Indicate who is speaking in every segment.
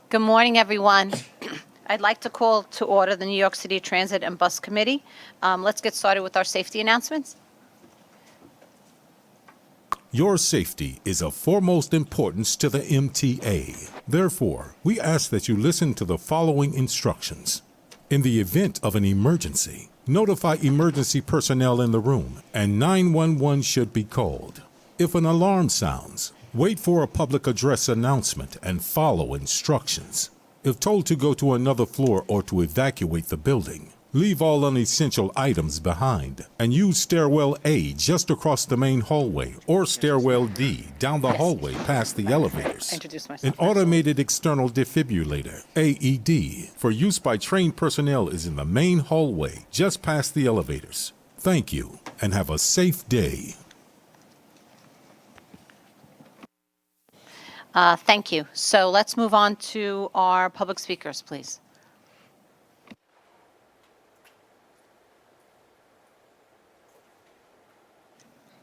Speaker 1: Good morning, everyone. I'd like to call to order the New York City Transit and Bus Committee. Let's get started with our safety announcements.
Speaker 2: Your safety is of foremost importance to the MTA. Therefore, we ask that you listen to the following instructions. In the event of an emergency, notify emergency personnel in the room, and 911 should be called. If an alarm sounds, wait for a public address announcement and follow instructions. If told to go to another floor or to evacuate the building, leave all unessential items behind and use stairwell A just across the main hallway or stairwell D down the hallway past the elevators.
Speaker 1: Introduce
Speaker 2: An
Speaker 1: myself.
Speaker 2: automated external defibrillator, AED, for use by trained personnel is in the main hallway just past the elevators. Thank you and have a safe day.
Speaker 1: Thank you. So let's move on to our public speakers, please.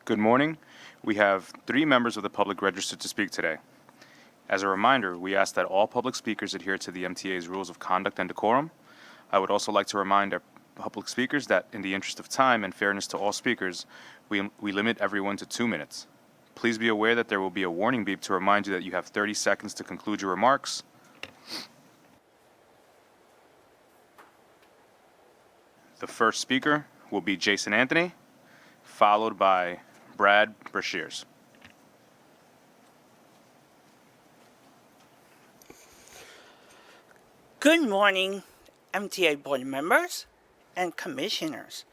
Speaker 3: Good morning. We have 3 members of the public registered to speak today. As a reminder, we ask that all public speakers adhere to the MTA's rules of conduct and decorum. I would also like to remind our public speakers that in the interest of time and fairness to all speakers, we limit everyone to 2 minutes. Please be aware that there will be a warning beep to remind you that you have 30 seconds to conclude your remarks. The first speaker will be Jason Anthony, followed by Brad Brashears.
Speaker 4: Good morning, MTA board members and commissioners.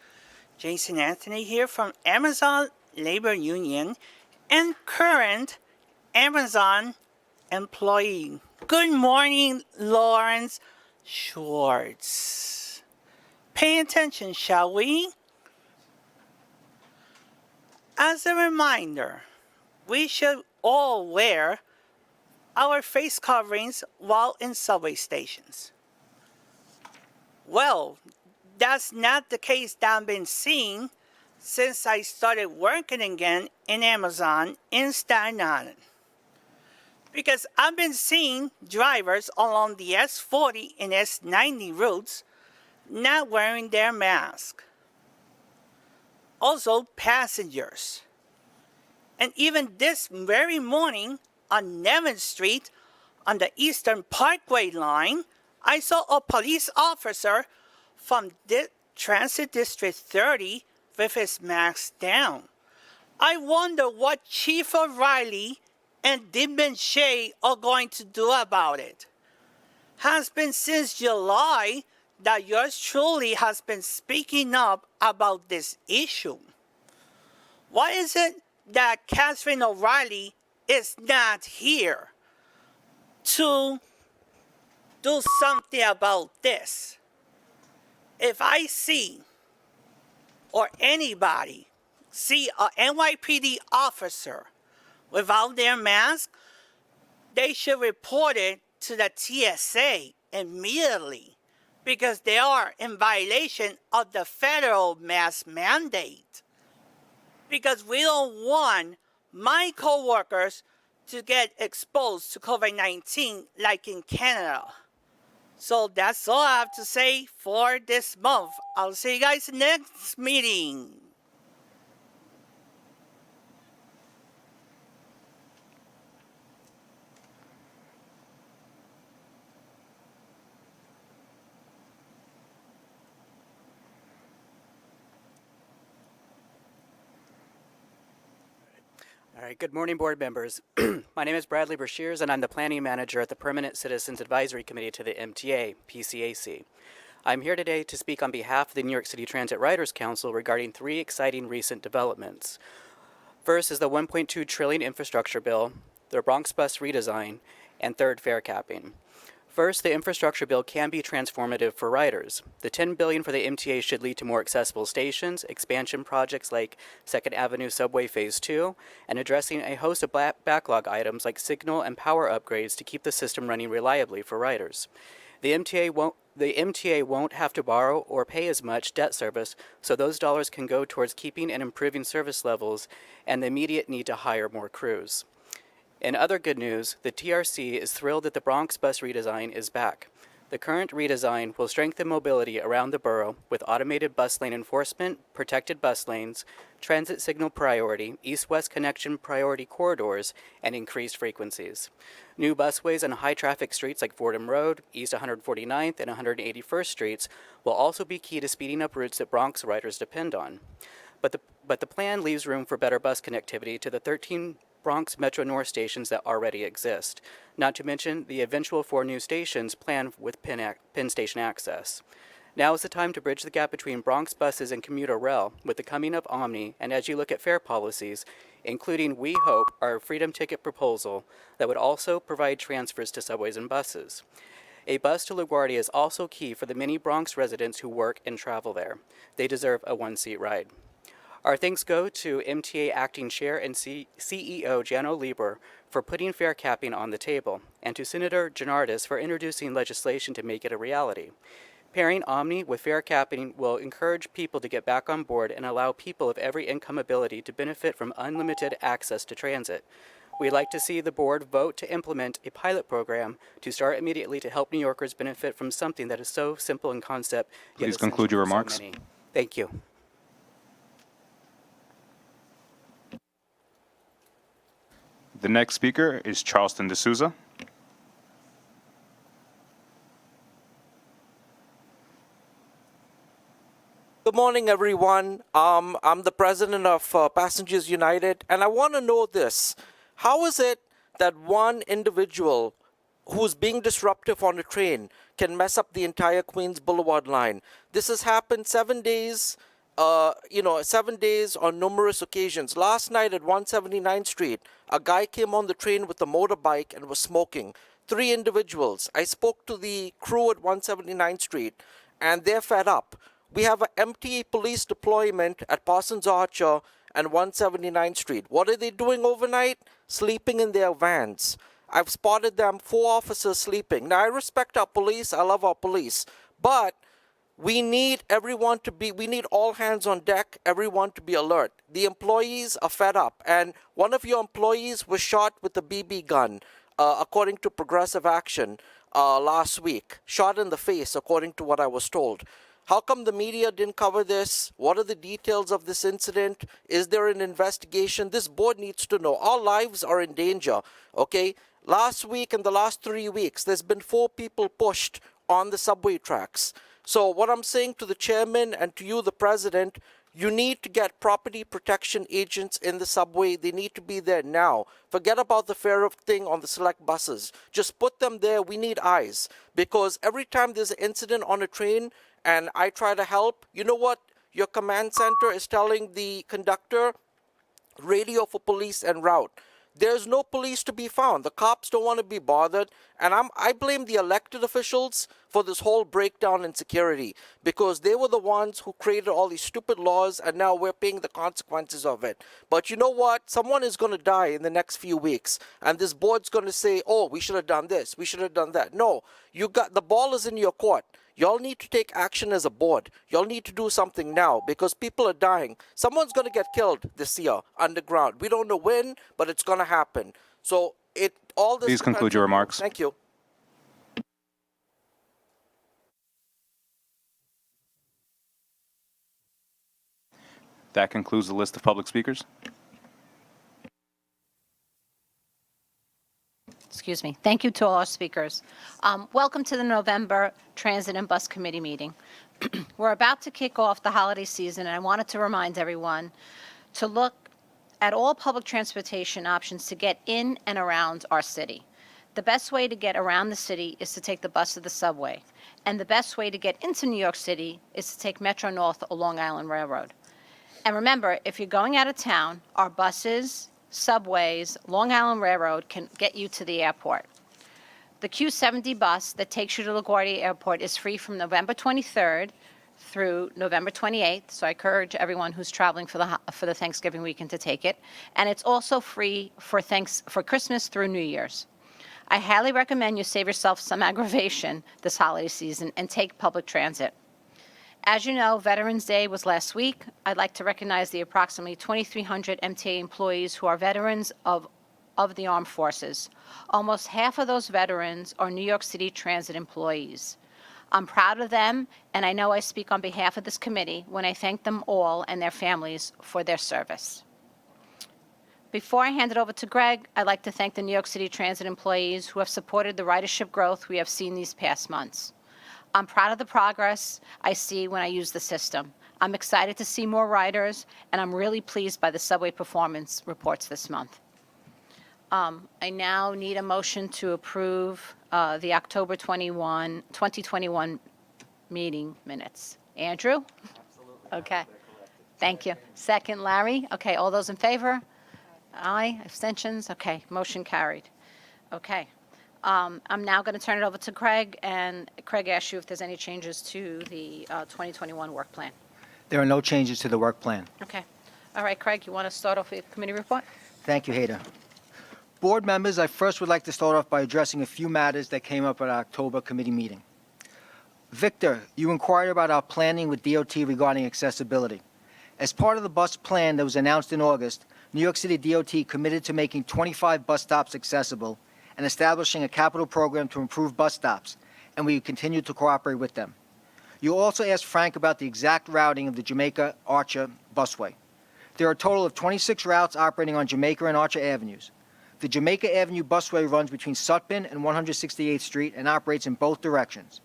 Speaker 4: Jason Anthony here from Amazon Labor Union and current Amazon employee. Good morning, Lawrence Schwartz. Pay attention, shall we? As a reminder, we should all wear our face coverings while in subway stations. Well, that's not the case that I've been seeing since I started working again in Amazon in Staten Island. Because I've been seeing drivers along the S40 and S90 routes not wearing their mask. Also, passengers. And even this very morning on Nevin Street on the Eastern Parkway line, I saw a police officer from Transit District 30 with his mask down. I wonder what Chief O'Reilly and Dibben Shea are going to do about it. Has been since July that yours truly has been speaking up about this issue. Why is it that Catherine O'Reilly is not here to do something about this? If I see or anybody see a NYPD officer without their mask, they should report it to the TSA immediately because they are in violation of the federal mask mandate. Because we don't want my coworkers to get exposed to COVID-19 like in Canada. So that's all I have to say for this month. I'll see you guys next meeting.
Speaker 5: All right, good morning, board members. My name is Bradley Brashears, and I'm the planning manager at the Permanent Citizens Advisory Committee to the MTA, PCAC. I'm here today to speak on behalf of the New York City Transit Riders Council regarding 3 exciting recent developments. First is the $1.2 trillion infrastructure bill, the Bronx bus redesign, and third, fare capping. First, the infrastructure bill can be transformative for riders. The $10 billion for the MTA should lead to more accessible stations, expansion projects like 2nd Avenue Subway Phase 2, and addressing a host of backlog items like signal and power upgrades to keep the system running reliably for riders. The MTA won't have to borrow or pay as much debt service, so those dollars can go towards keeping and improving service levels and the immediate need to hire more crews. In other good news, the TRC is thrilled that the Bronx bus redesign is back. The current redesign will strengthen mobility around the borough with automated bus lane enforcement, protected bus lanes, transit signal priority, east-west connection priority corridors, and increased frequencies. New busways on high-traffic streets like Fordham Road, East 149th, and 181st Streets will also be key to speeding up routes that Bronx riders depend on. But the plan leaves room for better bus connectivity to the 13 Bronx Metro North stations that already exist, not to mention the eventual 4 new stations planned with Penn Station access. Now is the time to bridge the gap between Bronx buses and commuter rail with the coming of Omni, and as you look at fare policies, including, we hope, our Freedom Ticket proposal that would also provide transfers to subways and buses. A bus to LaGuardia is also key for the many Bronx residents who work and travel there. They deserve a one-seat ride. Our thanks go to MTA Acting Chair and CEO Jano Lieber for putting fare capping on the table, and to Senator Gianardis for introducing legislation to make it a reality. Pairing Omni with fare capping will encourage people to get back on board and allow people of every income ability to benefit from unlimited access to transit. We'd like to see the board vote to implement a pilot program to start immediately to help New Yorkers benefit from something that is so simple in concept, yet
Speaker 3: Please conclude your
Speaker 5: essential for
Speaker 3: remarks.
Speaker 5: so many. Thank you.
Speaker 3: The next speaker is Charleston D'Souza.
Speaker 6: Good morning, everyone. I'm the president of Passengers United, and I want to know this. How is it that one individual who's being disruptive on a train can mess up the entire Queens Boulevard line? This has happened 7 days, 7 days on numerous occasions. Last night at 179th Street, a guy came on the train with a motorbike and was smoking. 3 individuals. I spoke to the crew at 179th Street, and they're fed up. We have an MTA police deployment at Parsons Archer and 179th Street. What are they doing overnight? Sleeping in their vans. I've spotted them, 4 officers sleeping. Now, I respect our police. I love our police. But we need we need all hands on deck, everyone to be alert. The employees are fed up. And one of your employees was shot with a BB gun, according to Progressive Action, last week. Shot in the face, according to what I was told. How come the media didn't cover this? What are the details of this incident? Is there an investigation? This board needs to know. Our lives are in danger, okay? Last week and the last 3 weeks, there's been 4 people pushed on the subway tracks. So what I'm saying to the chairman and to you, the president, you need to get property protection agents in the subway. They need to be there now. Forget about the fare thing on the select buses. Just put them there. We need eyes. Because every time there's an incident on a train and I try to help, you know what? Your command center is telling the conductor, radio for police en route. There's no police to be found. The cops don't want to be bothered. And I blame the elected officials for this whole breakdown in security, because they were the ones who created all these stupid laws, and now we're paying the consequences of it. But you know what? Someone is going to die in the next few weeks, and this board's going to say, oh, we should have done this, we should have done that. No, the ball is in your court. Y'all need to take action as a board. Y'all need to do something now, because people are dying. Someone's going to get killed this year underground. We don't know when, but it's going to happen. So all this.
Speaker 3: Please conclude your remarks.
Speaker 6: Thank you.
Speaker 3: That concludes the list of public speakers.
Speaker 1: Excuse me. Thank you to all our speakers. Welcome to the November Transit and Bus Committee meeting. We're about to kick off the holiday season, and I wanted to remind everyone to look at all public transportation options to get in and around our city. The best way to get around the city is to take the bus or the subway, and the best way to get into New York City is to take Metro North or Long Island Railroad. And remember, if you're going out of town, our buses, subways, Long Island Railroad can get you to the airport. The Q70 bus that takes you to LaGuardia Airport is free from November 23rd through November 28th, so I encourage everyone who's traveling for the Thanksgiving weekend to take it. And it's also free for Christmas through New Year's. I highly recommend you save yourself some aggravation this holiday season and take public transit. As you know, Veterans Day was last week. I'd like to recognize the approximately 2,300 MTA employees who are veterans of of the armed forces. Almost half of those veterans are New York City Transit employees. I'm proud of them, and I know I speak on behalf of this committee when I thank them all and their families for their service. Before I hand it over to Greg, I'd like to thank the New York City Transit employees who have supported the ridership growth we have seen these past months. I'm proud of the progress I see when I use the system. I'm excited to see more riders, and I'm really pleased by the subway performance reports this month. I now need a motion to approve the October 2021 meeting minutes. Andrew? Absolutely. Okay. Thank you. Second, Larry? Okay, all those in favor? Aye. Abstentions? Okay, motion carried. Okay. I'm now going to turn it over to Craig, and Craig asks you if there's any changes to the 2021 work plan.
Speaker 7: There are no changes to the work plan.
Speaker 1: Okay. All right, Craig, you want to start off with committee report?
Speaker 7: Thank you, Hader. Board members, I first would like to start off by addressing a few matters that came up at our October committee meeting. Victor, you inquired about our planning with DOT regarding accessibility. As part of the bus plan that was announced in August, New York City DOT committed to making 25 bus stops accessible and establishing a capital program to improve bus stops, and we continue to cooperate with them. You also asked Frank about the exact routing of the Jamaica Archer busway. There are a total of 26 routes operating on Jamaica and Archer Avenues. The Jamaica Avenue busway runs between Sutphin and 168th Street and operates in both directions.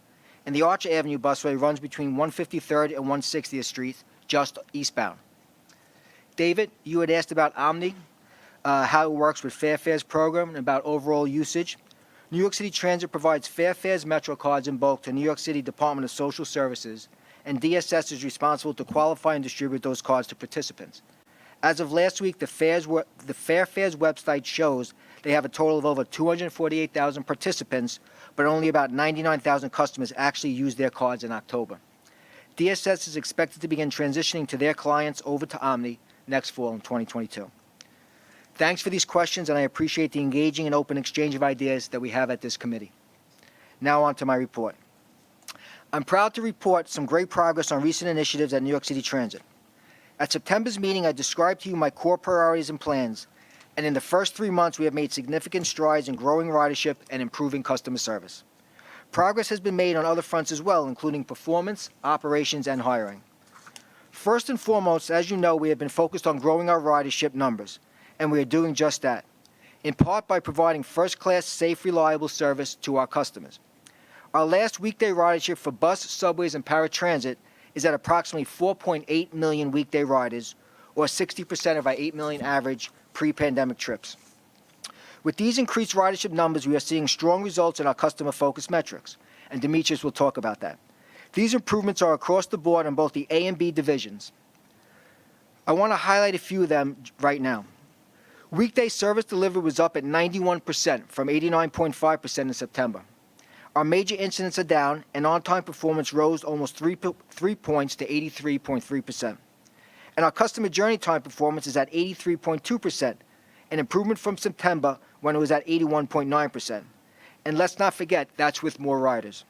Speaker 7: And the Archer Avenue busway runs between 153rd and 160th Street, just eastbound. David, you had asked about Omni, how it works with Fair Fares program, and about overall usage. New York City Transit provides Fair Fares Metro cards in bulk to New York City Department of Social Services, and DSS is responsible to qualify and distribute those cards to participants. As of last week, the Fair Fares website shows they have a total of over 248,000 participants, but only about 99,000 customers actually used their cards in October. DSS is expected to begin transitioning to their clients over to Omni next fall in 2022. Thanks for these questions, and I appreciate the engaging and open exchange of ideas that we have at this committee. Now on to my report. I'm proud to report some great progress on recent initiatives at New York City Transit. At September's meeting, I described to you my core priorities and plans, and in the first 3 months, we have made significant strides in growing ridership and improving customer service. Progress has been made on other fronts as well, including performance, operations, and hiring. First and foremost, as you know, we have been focused on growing our ridership numbers, and we are doing just that, in part by providing first-class, safe, reliable service to our customers. Our last weekday ridership for bus, subways, and paratransit is at approximately 4.8 million weekday riders, or 60% of our 8 million average pre-pandemic trips. With these increased ridership numbers, we are seeing strong results in our customer-focused metrics, and Demetrius will talk about that. These improvements are across the board on both the A and B divisions. I want to highlight a few of them right now. Weekday service delivery was up at 91% from 89.5% in September. Our major incidents are down, and on-time performance rose almost 3 points to 83.3%. And our customer journey time performance is at 83.2%, an improvement from September when it was at 81.9%. And let's not forget, that's with more riders.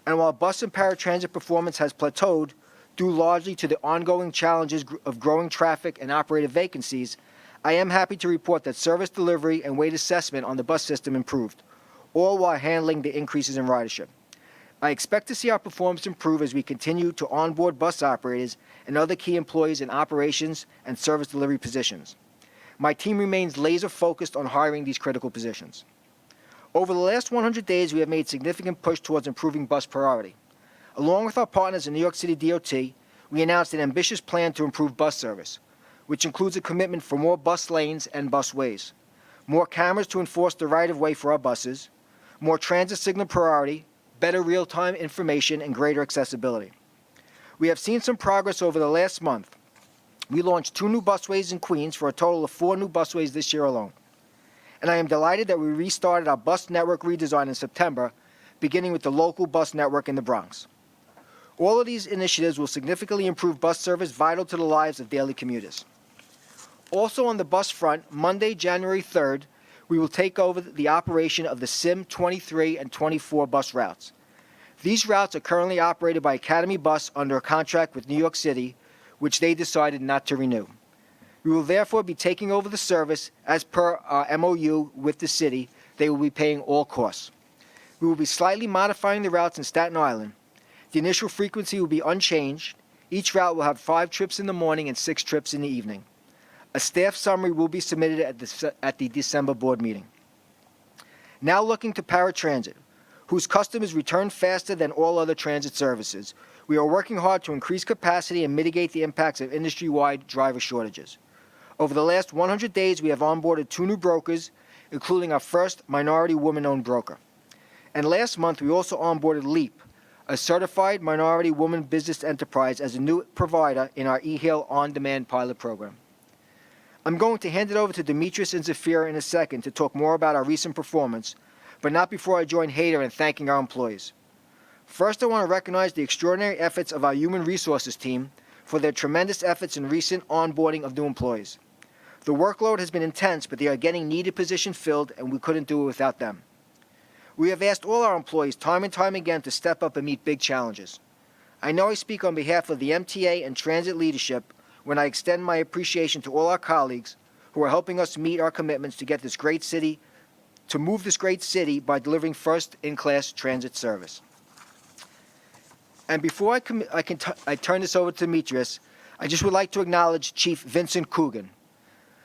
Speaker 7: And while bus and paratransit performance has plateaued, due largely to the ongoing challenges of growing traffic and operator vacancies, I am happy to report that service delivery and weight assessment on the bus system improved, all while handling the increases in ridership. I expect to see our performance improve as we continue to onboard bus operators and other key employees in operations and service delivery positions. My team remains laser-focused on hiring these critical positions. Over the last 100 days, we have made significant push towards improving bus priority. Along with our partners in New York City DOT, we announced an ambitious plan to improve bus service, which includes a commitment for more bus lanes and busways, more cameras to enforce the right-of-way for our buses, more transit signal priority, better real-time information, and greater accessibility. We have seen some progress over the last month. We launched 2 new busways in Queens for a total of 4 new busways this year alone. And I am delighted that we restarted our bus network redesign in September, beginning with the local bus network in the Bronx. All of these initiatives will significantly improve bus service vital to the lives of daily commuters. Also on the bus front, Monday, January 3rd, we will take over the operation of the SIM 23 and 24 bus routes. These routes are currently operated by Academy Bus under a contract with New York City, which they decided not to renew. We will therefore be taking over the service as per our MOU with the city. They will be paying all costs. We will be slightly modifying the routes in Staten Island. The initial frequency will be unchanged. Each route will have 5 trips in the morning and 6 trips in the evening. A staff summary will be submitted at the December board meeting. Now looking to paratransit, whose customers return faster than all other transit services. We are working hard to increase capacity and mitigate the impacts of industry-wide driver shortages. Over the last 100 days, we have onboarded 2 new brokers, including our first minority woman-owned broker. And last month, we also onboarded LEAP, a certified minority woman business enterprise, as a new provider in our eHail on-demand pilot program. I'm going to hand it over to Demetrius and Zafira in a second to talk more about our recent performance, but not before I join Hader in thanking our employees. First, I want to recognize the extraordinary efforts of our human resources team for their tremendous efforts in recent onboarding of new employees. The workload has been intense, but they are getting needed positions filled, and we couldn't do it without them. We have asked all our employees time and time again to step up and meet big challenges. I know I speak on behalf of the MTA and transit leadership when I extend my appreciation to all our colleagues who are helping us meet our commitments to get this great city, to move this great city by delivering first-in-class transit service. And before I turn this over to Demetrius, I just would like to acknowledge Chief Vincent Coogan,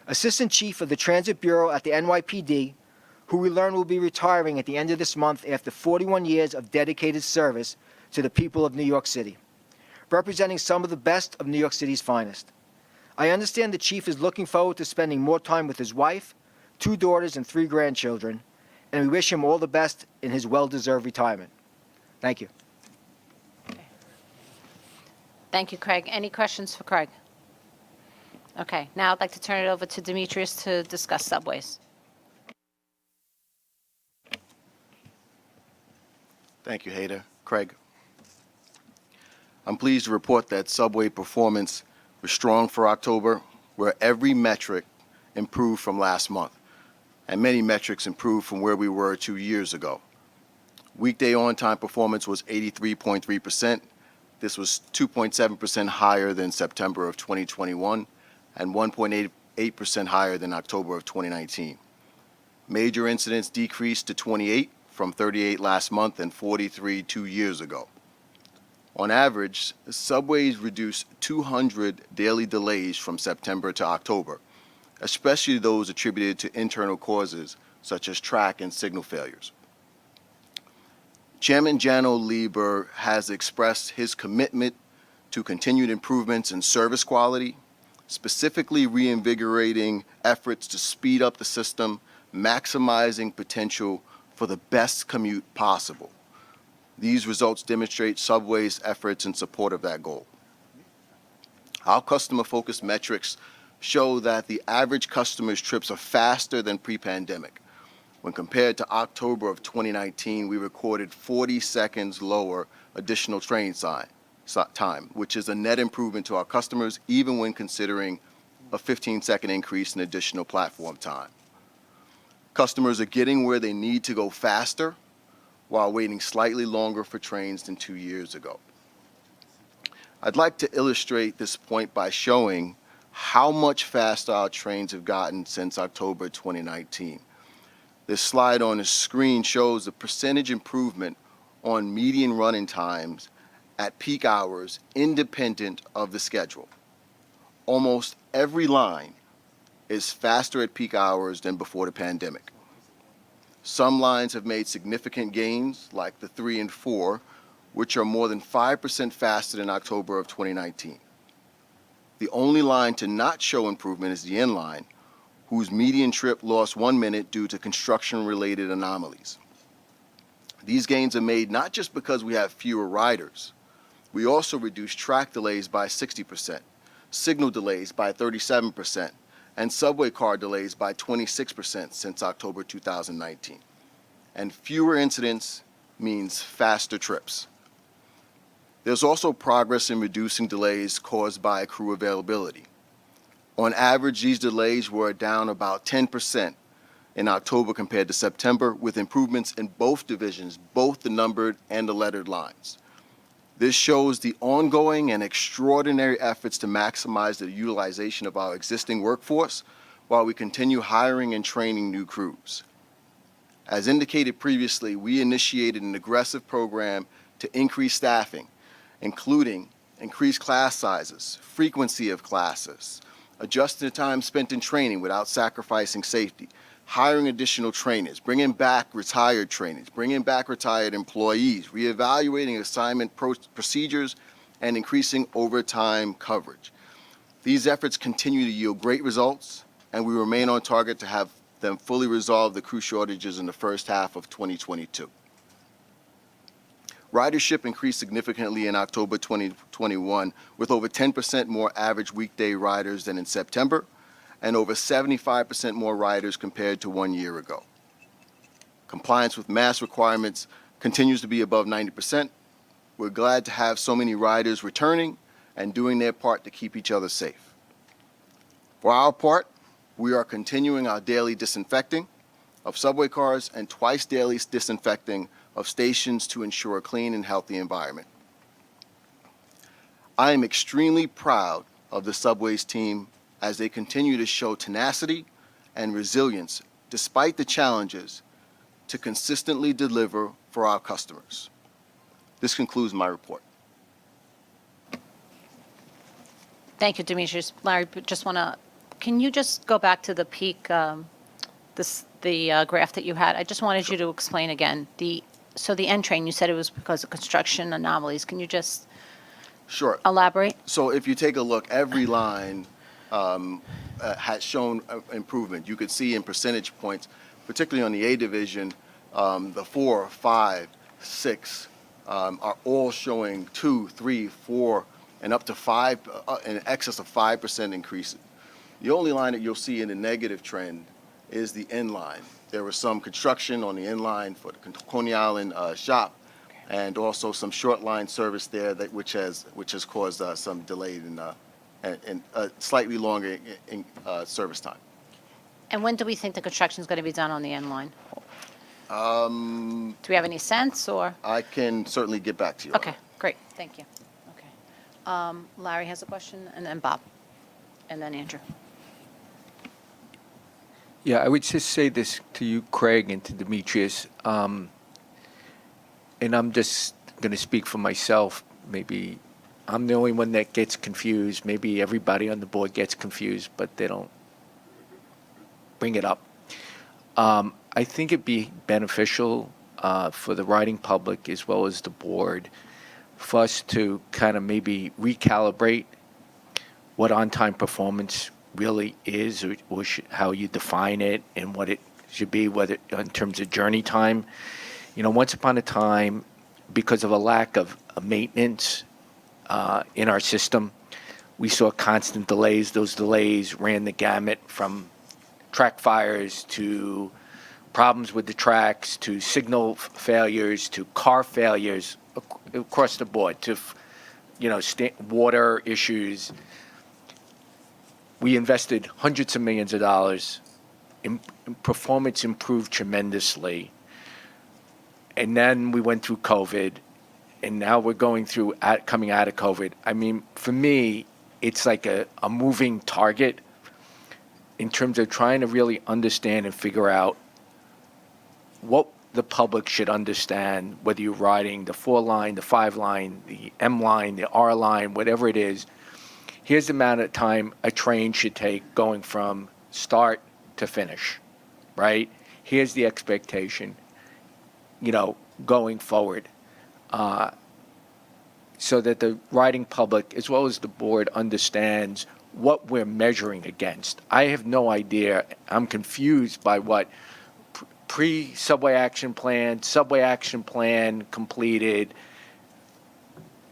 Speaker 7: Assistant Chief of the Transit Bureau at the NYPD, who we learn will be retiring at the end of this month after 41 years of dedicated service to the people of New York City, representing some of the best of New York City's finest. I understand the Chief is looking forward to spending more time with his wife, 2 daughters, and 3 grandchildren, and we wish him all the best in his well-deserved retirement. Thank you.
Speaker 1: Thank you, Craig. Any questions for Craig? Okay, now I'd like to turn it over to Demetrius to discuss subways.
Speaker 8: Thank you, Hader. Craig. I'm pleased to report that subway performance was strong for October, where every metric improved from last month, and many metrics improved from where we were 2 years ago. Weekday on-time performance was 83.3%. This was 2.7% higher than September of 2021 and 1.88% higher than October of 2019. Major incidents decreased to 28 from 38 last month and 43 2 years ago. On average, subways reduced 200 daily delays from September to October, especially those attributed to internal causes such as track and signal failures. Chairman Jano Lieber has expressed his commitment to continued improvements in service quality, specifically reinvigorating efforts to speed up the system, maximizing potential for the best commute possible. These results demonstrate Subway's efforts in support of that goal. Our customer-focused metrics show that the average customer's trips are faster than pre-pandemic. When compared to October of 2019, we recorded 40 seconds lower additional train time, which is a net improvement to our customers, even when considering a 15-second increase in additional platform time. Customers are getting where they need to go faster while waiting slightly longer for trains than 2 years ago. I'd like to illustrate this point by showing how much faster our trains have gotten since October 2019. This slide on the screen shows the percentage improvement on median running times at peak hours independent of the schedule. Almost every line is faster at peak hours than before the pandemic. Some lines have made significant gains, like the 3 and 4, which are more than 5% faster than October of 2019. The only line to not show improvement is the N line, whose median trip lost 1 minute due to construction-related anomalies. These gains are made not just because we have fewer riders. We also reduced track delays by 60%, signal delays by 37%, and subway car delays by 26% since October 2019. And fewer incidents means faster trips. There's also progress in reducing delays caused by crew availability. On average, these delays were down about 10% in October compared to September, with improvements in both divisions, both the numbered and the lettered lines. This shows the ongoing and extraordinary efforts to maximize the utilization of our existing workforce while we continue hiring and training new crews. As indicated previously, we initiated an aggressive program to increase staffing, including increased class sizes, frequency of classes, adjusting the time spent in training without sacrificing safety, hiring additional trainers, bringing back retired trainers, bringing back retired employees, reevaluating assignment procedures, and increasing overtime coverage. These efforts continue to yield great results, and we remain on target to have them fully resolve the crew shortages in the first half of 2022. Ridership increased significantly in October 2021, with over 10% more average weekday riders than in September, and over 75% more riders compared to 1 year ago. Compliance with mask requirements continues to be above 90%. We're glad to have so many riders returning and doing their part to keep each other safe. For our part, we are continuing our daily disinfecting of subway cars and twice daily disinfecting of stations to ensure a clean and healthy environment. I am extremely proud of the Subways team as they continue to show tenacity and resilience despite the challenges to consistently deliver for our customers. This concludes my report.
Speaker 1: Thank you, Demetrius. Larry, can you just go back to the peak, the graph that you had? I just wanted you to explain again. So the N train, you said it was because of construction anomalies. Can you just elaborate?
Speaker 8: So if you take a look, every line has shown improvement. You could see in percentage points, particularly on the A division, the 4, 5, 6 are all showing 2, 3, 4, and up to 5, in excess of 5% increases. The only line that you'll see in the negative trend is the N line. There was some construction on the N line for the Coney Island shop, and also some short line service there which has caused some delay and slightly longer in service time.
Speaker 1: And when do we think the construction is going to be done on the N line? Do we have any sense, or?
Speaker 8: I can certainly get back to you.
Speaker 1: Okay, great, thank you. Okay, Larry has a question, and then Bob, and then Andrew.
Speaker 9: Yeah, I would just say this to you, Craig, and to Demetrius, and I'm just going to speak for myself. Maybe I'm the only one that gets confused. Maybe everybody on the board gets confused, but they don't bring it up. I think it'd be beneficial for the riding public as well as the board for us to kind of maybe recalibrate what on-time performance really is, or how you define it and what it should be, whether in terms of journey time. You know, once upon a time, because of a lack of maintenance in our system, we saw constant delays. Those delays ran the gamut from track fires to problems with the tracks to signal failures to car failures across the board to, water issues. We invested hundreds of millions of dollars. Performance improved tremendously. And then we went through COVID, and now we're going through coming out of COVID. I mean, for me, it's like a moving target in terms of trying to really understand and figure out what the public should understand, whether you're riding the 4 line, the 5 line, the M line, the R line, whatever it is. Here's the amount of time a train should take going from start to finish, right? Here's the expectation, going forward, so that the riding public, as well as the board, understands what we're measuring against. I have no idea. I'm confused by what pre-subway action plan, subway action plan completed.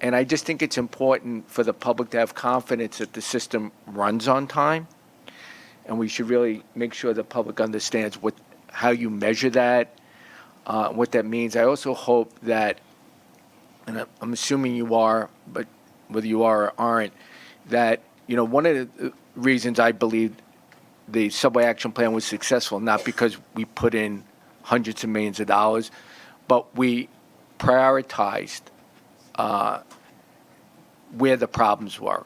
Speaker 9: And I just think it's important for the public to have confidence that the system runs on time. And we should really make sure the public understands how you measure that, what that means. I also hope that, and I'm assuming you are, but whether you are or aren't, that, one of the reasons I believe the subway action plan was successful, not because we put in hundreds of millions of dollars, but we prioritized where the problems were.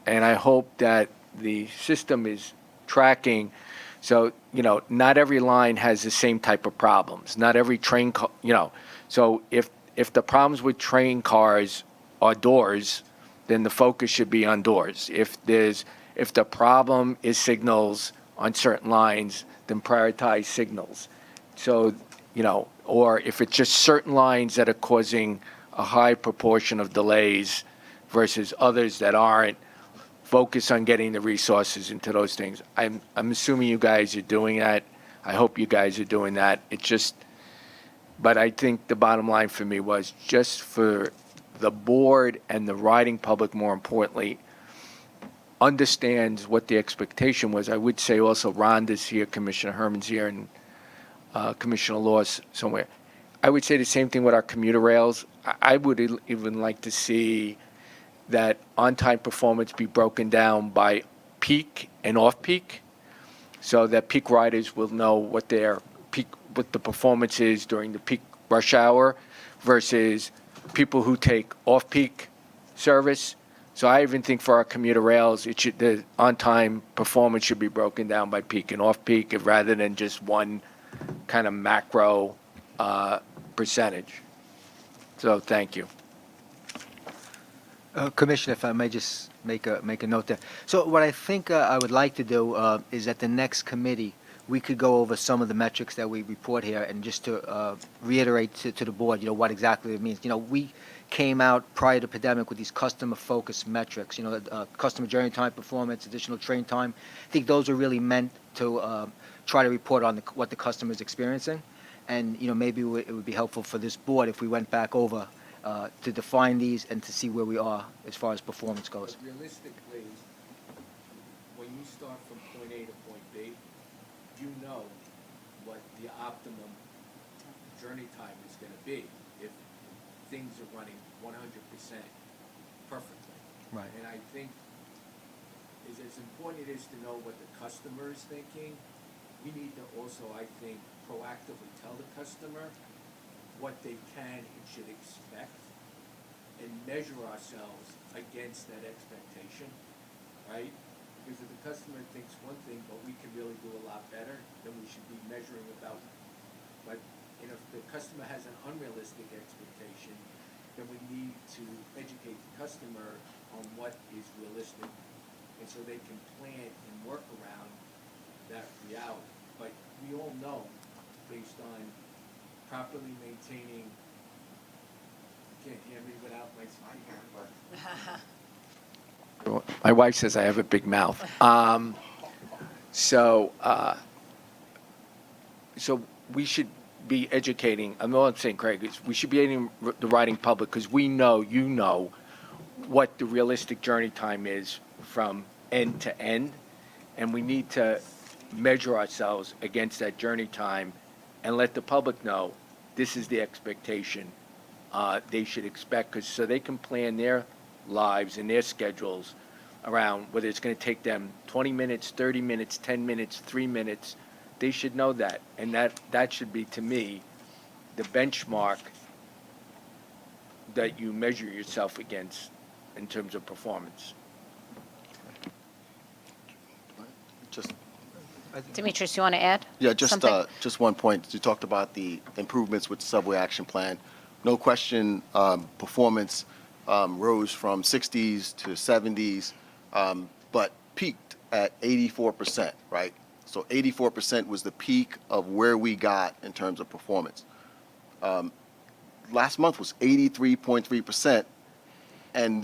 Speaker 9: And I hope that the system is tracking. So, not every line has the same type of problems. Not every train, so if the problems with train cars are doors, then the focus should be on doors. If the problem is signals on certain lines, then prioritize signals. So, or if it's just certain lines that are causing a high proportion of delays versus others that aren't, focus on getting the resources into those things. I'm assuming you guys are doing that. I hope you guys are doing that. But I think the bottom line for me was just for the board and the riding public, more importantly, understands what the expectation was. I would say also Rhonda's here, Commissioner Herman's here, and Commissioner Laws somewhere. I would say the same thing with our commuter rails. I would even like to see that on-time performance be broken down by peak and off-peak, so that peak riders will know what the performance is during the peak rush hour versus people who take off-peak service. So I even think for our commuter rails, the on-time performance should be broken down by peak and off-peak rather than just one kind of macro percentage. So thank you.
Speaker 7: Commissioner, if I may just make a note there. So what I think I would like to do is at the next committee, we could go over some of the metrics that we report here and just to reiterate to the board, what exactly it means. We came out prior to the pandemic with these customer-focused metrics, customer journey time performance, additional train time. I think those are really meant to try to report on what the customer is experiencing. And, maybe it would be helpful for this board if we went back over to define these and to see where we are as far as performance goes.
Speaker 9: But realistically, when you start from point A to point B, you know what the optimum journey time is going to be if things are running 100% perfectly.
Speaker 7: Right.
Speaker 9: And I think as important it is to know what the customer is thinking, we need to also, I think, proactively tell the customer what they can and should expect and measure ourselves against that expectation, right? Because if the customer thinks one thing, but we can really do a lot better, then we should be measuring about. But if the customer has an unrealistic expectation, then we need to educate the customer on what is realistic, and so they can plan and work around that reality. But we all know, based on properly maintaining, you can't hear me without my speaker. My wife says I have a big mouth. So we should be educating. All I'm saying, Craig, is we should be educating the riding public because we know, what the realistic journey time is from end to end, and we need to measure ourselves against that journey time and let the public know this is the expectation they should expect, so they can plan their lives and their schedules around whether it's going to take them 20 minutes, 30 minutes, 10 minutes, 3 minutes. They should know that, and that should be, to me, the benchmark that you measure yourself against in terms of performance.
Speaker 1: Demetrius, you want to add?
Speaker 8: Yeah,
Speaker 1: something?
Speaker 8: just one point. You talked about the improvements with the subway action plan. No question, performance rose from 60s to 70s, but peaked at 84%, right? So 84% was the peak of where we got in terms of performance. Last month was 83.3%, and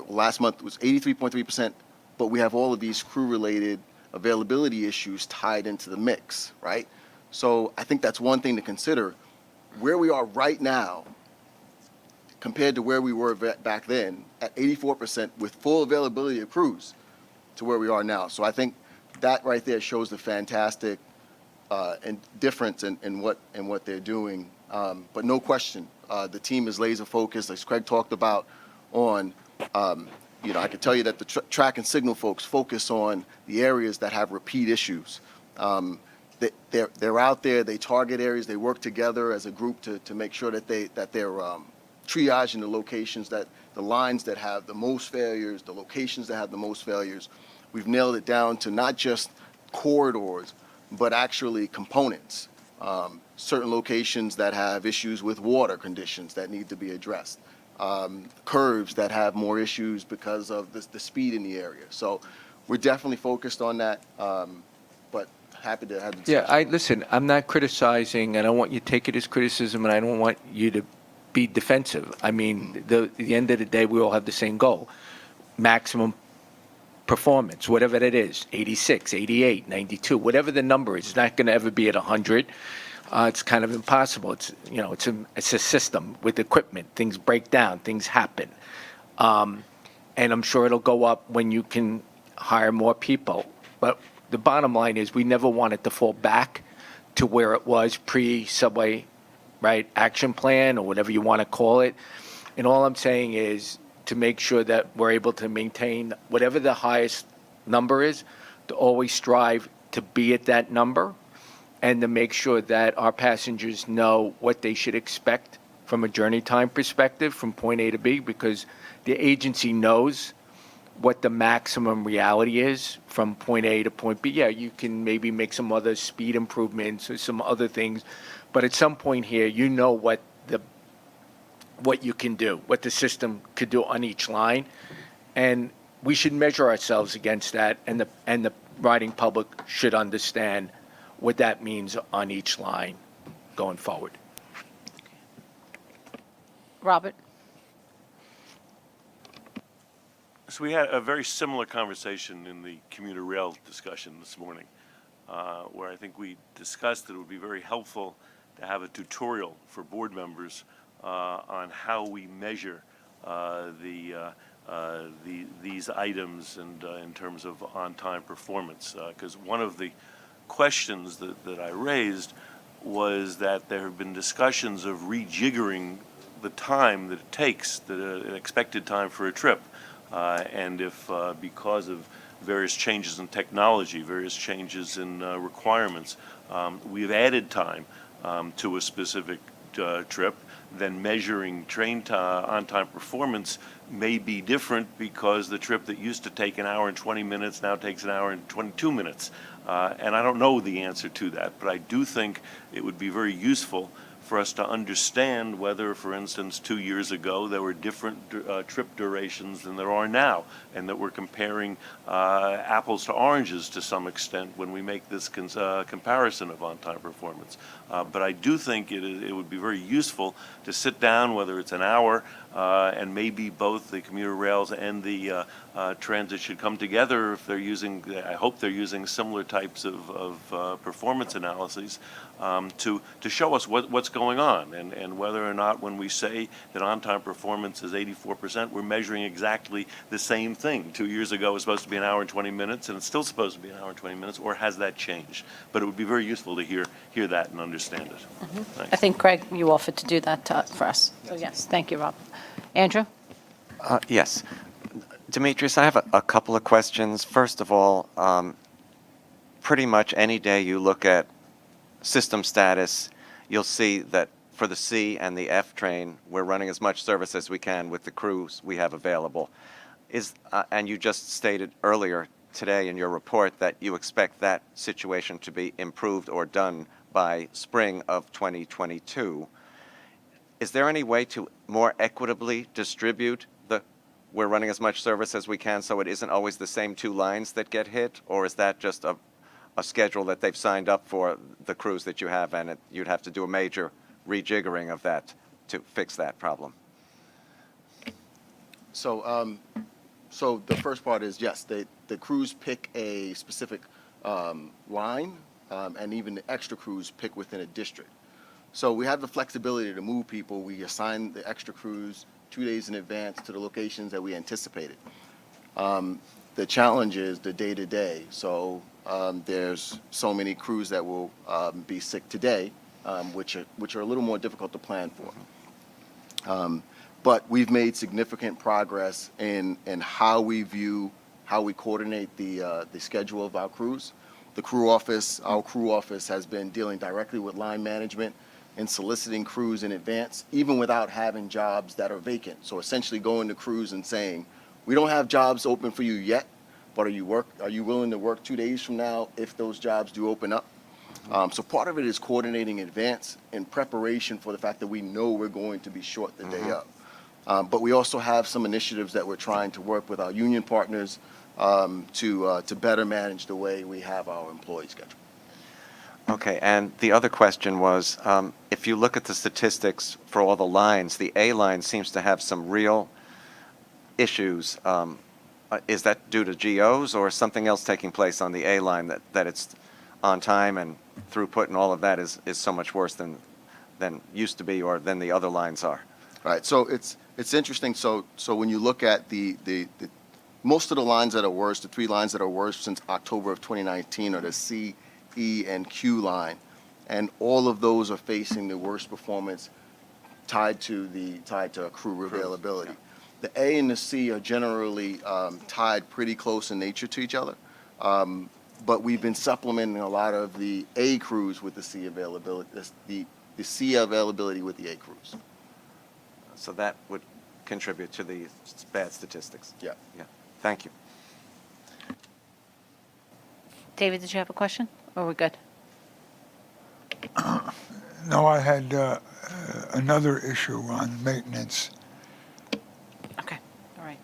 Speaker 8: last month was 83.3%, but we have all of these crew-related availability issues tied into the mix, right? So I think that's one thing to consider. Where we are right now, compared to where we were back then, at 84% with full availability of crews, to where we are now. So I think that right there shows the fantastic and difference in what they're doing. But no question, the team is laser focused, as Craig talked about, on. I can tell you that the track and signal folks focus on the areas that have repeat issues. They're out there, they target areas, they work together as a group to make sure that they're triaging the locations that, the lines that have the most failures, the locations that have the most failures. We've nailed it down to not just corridors, but actually components. Certain locations that have issues with water conditions that need to be addressed. Curves that have more issues because of the speed in the area. So we're definitely focused on that, but happy to have the discussion.
Speaker 9: Yeah, listen, I'm not criticizing, and I don't want you to take it as criticism, and I don't want you to be defensive. I mean, at the end of the day, we all have the same goal, maximum performance, whatever that is, 86, 88, 92, whatever the number is. It's not going to ever be at 100. It's kind of impossible. It's a system with equipment. Things break down. Things happen. And I'm sure it'll go up when you can hire more people. But the bottom line is we never want it to fall back to where it was pre-subway, right, action plan or whatever you want to call it. And all I'm saying is to make sure that we're able to maintain whatever the highest number is, to always strive to be at that number, and to make sure that our passengers know what they should expect from a journey time perspective from point A to B, because the agency knows what the maximum reality is from point A to point B. Yeah, you can maybe make some other speed improvements or some other things, but at some point here, you know what you can do, what the system could do on each line, and we should measure ourselves against that, and the riding public should understand what that means on each line going forward.
Speaker 1: Robert?
Speaker 10: So we had a very similar conversation in the commuter rail discussion this morning, where I think we discussed that it would be very helpful to have a tutorial for board members on how we measure these items and in terms of on-time performance. Because one of the questions that I raised was that there have been discussions of rejiggering the time that it takes, an expected time for a trip. And if because of various changes in technology, various changes in requirements, we've added time to a specific trip, then measuring train on-time performance may be different because the trip that used to take an hour and 20 minutes now takes an hour and 22 minutes. And I don't know the answer to that, but I do think it would be very useful for us to understand whether, for instance, 2 years ago there were different trip durations than there are now, and that we're comparing apples to oranges to some extent when we make this comparison of on-time performance. But I do think it would be very useful to sit down, whether it's an hour, and maybe both the commuter rails and the transit should come together if they're using, I hope they're using similar types of performance analyses to show us what's going on, and whether or not when we say that on-time performance is 84%, we're measuring exactly the same thing. 2 years ago it was supposed to be an hour and 20 minutes, and it's still supposed to be an hour and 20 minutes, or has that changed? But it would be very useful to hear that and understand it.
Speaker 1: I think, Craig, you offered to do that for us. So yes, thank you, Rob. Andrew?
Speaker 11: Yes. Demetrius, I have a couple of questions. First of all, pretty much any day you look at system status, you'll see that for the C and the F train, we're running as much service as we can with the crews we have available. And you just stated earlier today in your report that you expect that situation to be improved or done by spring of 2022. Is there any way to more equitably distribute we're running as much service as we can so it isn't always the same two lines that get hit? Or is that just a schedule that they've signed up for, the crews that you have, and you'd have to do a major rejiggering of that to fix that problem?
Speaker 8: So the first part is, yes, the crews pick a specific line, and even the extra crews pick within a district. So we have the flexibility to move people. We assign the extra crews 2 days in advance to the locations that we anticipated. The challenge is the day-to-day. So there's so many crews that will be sick today, which are a little more difficult to plan for. But we've made significant progress in how we coordinate the schedule of our crews. Our crew office has been dealing directly with line management in soliciting crews in advance, even without having jobs that are vacant. So essentially going to crews and saying, we don't have jobs open for you yet, but are you willing to work 2 days from now if those jobs do open up? So part of it is coordinating in advance in preparation for the fact that we know we're going to be short the day of. But we also have some initiatives that we're trying to work with our union partners to better manage the way we have our employee schedule.
Speaker 11: Okay, and the other question was, if you look at the statistics for all the lines, the A line seems to have some real issues. Is that due to GOs or something else taking place on the A line that it's on time and throughput and all of that is so much worse than used to be or than the other lines are?
Speaker 8: Right. So it's interesting. So when you look at the most of the lines that are worse, the 3 lines that are worse since October of 2019 are the C, E, and Q line, and all of those are facing the worst performance tied to crew availability. The A and the C are generally tied pretty close in nature to each other, but we've been supplementing a lot of the A crews with the C availability, the C availability with the A crews.
Speaker 11: So that would contribute to the bad statistics.
Speaker 8: Yeah.
Speaker 11: Yeah. Thank you.
Speaker 1: David, did you have a question? Or are we good?
Speaker 12: No, I had another issue on maintenance.
Speaker 1: Okay, all right.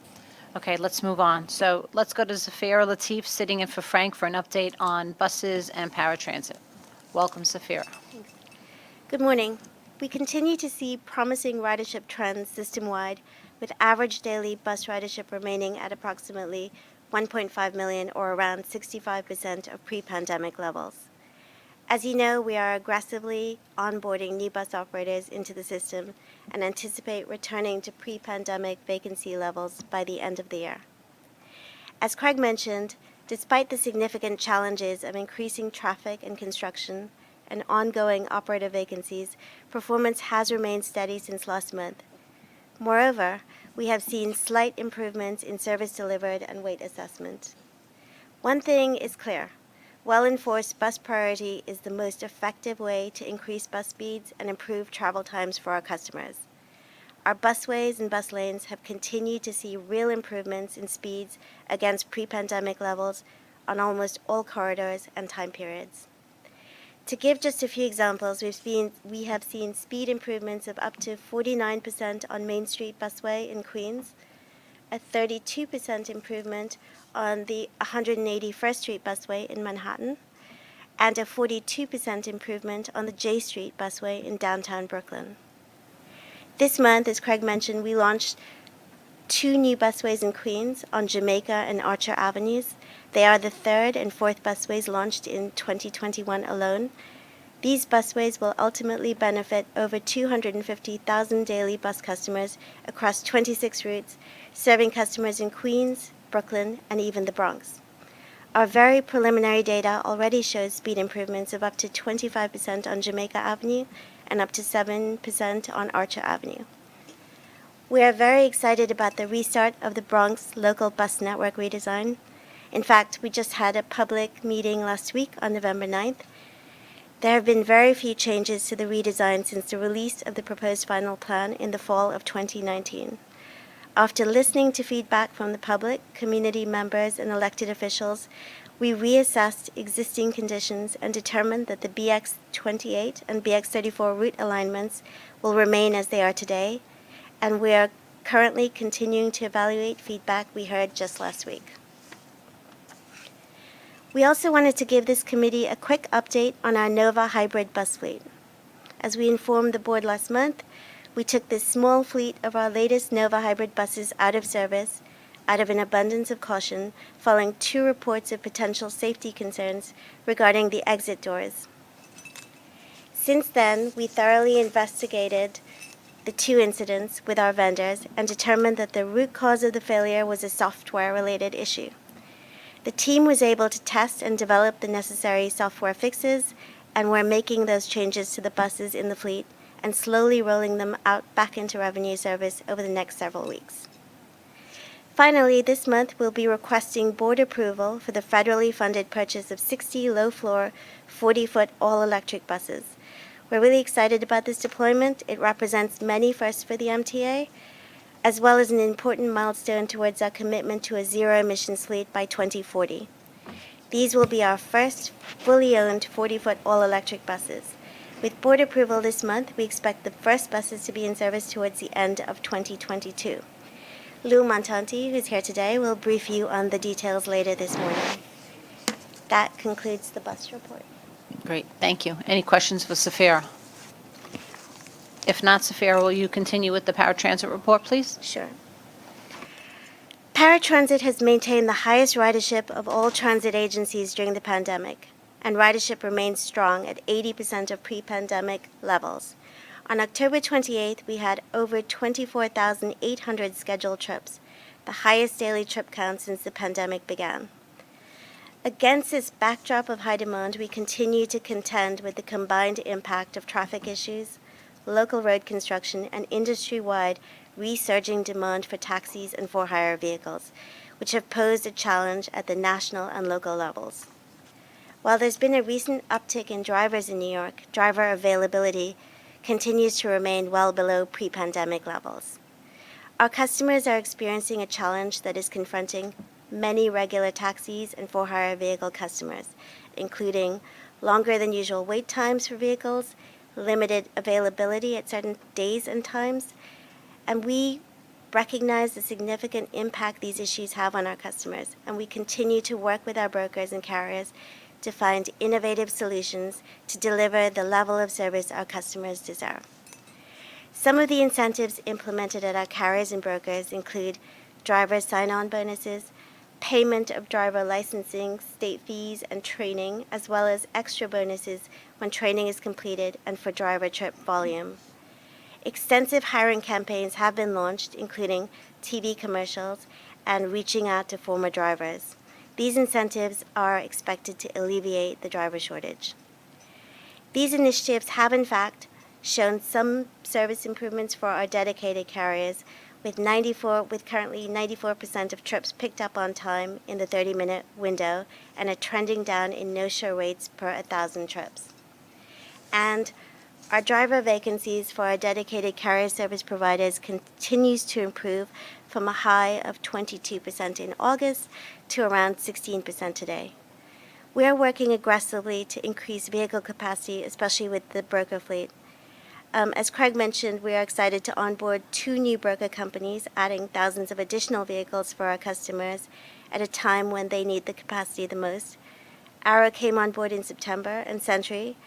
Speaker 1: Okay, let's move on. So let's go to Zafira Latif, sitting in for Frank, for an update on buses and paratransit. Welcome, Zafira.
Speaker 13: Good morning. We continue to see promising ridership trends system-wide, with average daily bus ridership remaining at approximately 1.5 million, or around 65% of pre-pandemic levels. As you know, we are aggressively onboarding new bus operators into the system and anticipate returning to pre-pandemic vacancy levels by the end of the year. As Craig mentioned, despite the significant challenges of increasing traffic and construction and ongoing operator vacancies, performance has remained steady since last month. Moreover, we have seen slight improvements in service delivered and weight assessment. One thing is clear: well-enforced bus priority is the most effective way to increase bus speeds and improve travel times for our customers. Our busways and bus lanes have continued to see real improvements in speeds against pre-pandemic levels on almost all corridors and time periods. To give just a few examples, we have seen speed improvements of up to 49% on Main Street Busway in Queens, a 32% improvement on the 181st Street Busway in Manhattan, and a 42% improvement on the J Street Busway in downtown Brooklyn. This month, as Craig mentioned, we launched 2 new busways in Queens on Jamaica and Archer Avenues. They are the 3rd and 4th busways launched in 2021 alone. These busways will ultimately benefit over 250,000 daily bus customers across 26 routes, serving customers in Queens, Brooklyn, and even the Bronx. Our very preliminary data already shows speed improvements of up to 25% on Jamaica Avenue and up to 7% on Archer Avenue. We are very excited about the restart of the Bronx local bus network redesign. In fact, we just had a public meeting last week on November 9th. There have been very few changes to the redesign since the release of the proposed final plan in the fall of 2019. After listening to feedback from the public, community members, and elected officials, we reassessed existing conditions and determined that the BX28 and BX34 route alignments will remain as they are today, and we are currently continuing to evaluate feedback we heard just last week. We also wanted to give this committee a quick update on our Nova hybrid bus fleet. As we informed the board last month, we took this small fleet of our latest Nova hybrid buses out of service out of an abundance of caution, following 2 reports of potential safety concerns regarding the exit doors. Since then, we thoroughly investigated the 2 incidents with our vendors and determined that the root cause of the failure was a software-related issue. The team was able to test and develop the necessary software fixes, and we're making those changes to the buses in the fleet and slowly rolling them out back into revenue service over the next several weeks. Finally, this month we'll be requesting board approval for the federally funded purchase of 60 low-floor, 40-foot all-electric buses. We're really excited about this deployment. It represents many firsts for the MTA, as well as an important milestone towards our commitment to a zero-emissions fleet by 2040. These will be our first fully owned 40-foot all-electric buses. With board approval this month, we expect the first buses to be in service towards the end of 2022. Lou Montanti, who's here today, will brief you on the details later this morning. That concludes the bus report.
Speaker 1: Great, thank you. Any questions for Safira? If not, Safira, will you continue with the paratransit report, please?
Speaker 13: Sure. Paratransit has maintained the highest ridership of all transit agencies during the pandemic, and ridership remains strong at 80% of pre-pandemic levels. On October 28th, we had over 24,800 scheduled trips, the highest daily trip count since the pandemic began. Against this backdrop of high demand, we continue to contend with the combined impact of traffic issues, local road construction, and industry-wide resurging demand for taxis and for-hire vehicles, which have posed a challenge at the national and local levels. While there's been a recent uptick in drivers in New York, driver availability continues to remain well below pre-pandemic levels. Our customers are experiencing a challenge that is confronting many regular taxis and for-hire vehicle customers, including longer than usual wait times for vehicles, limited availability at certain days and times, and we recognize the significant impact these issues have on our customers, and we continue to work with our brokers and carriers to find innovative solutions to deliver the level of service our customers deserve. Some of the incentives implemented at our carriers and brokers include driver sign-on bonuses, payment of driver licensing, state fees, and training, as well as extra bonuses when training is completed and for driver trip volume. Extensive hiring campaigns have been launched, including TV commercials and reaching out to former drivers. These incentives are expected to alleviate the driver shortage. These initiatives have, in fact, shown some service improvements for our dedicated carriers, with currently 94% of trips picked up on time in the 30-minute window and a trending down in no-show rates per 1,000 trips. And our driver vacancies for our dedicated carrier service providers continues to improve from a high of 22% in August to around 16% today. We are working aggressively to increase vehicle capacity, especially with the broker fleet. As Craig mentioned, we are excited to onboard 2 new broker companies, adding thousands of additional vehicles for our customers at a time when they need the capacity the most. Arrow came on board in September, and Century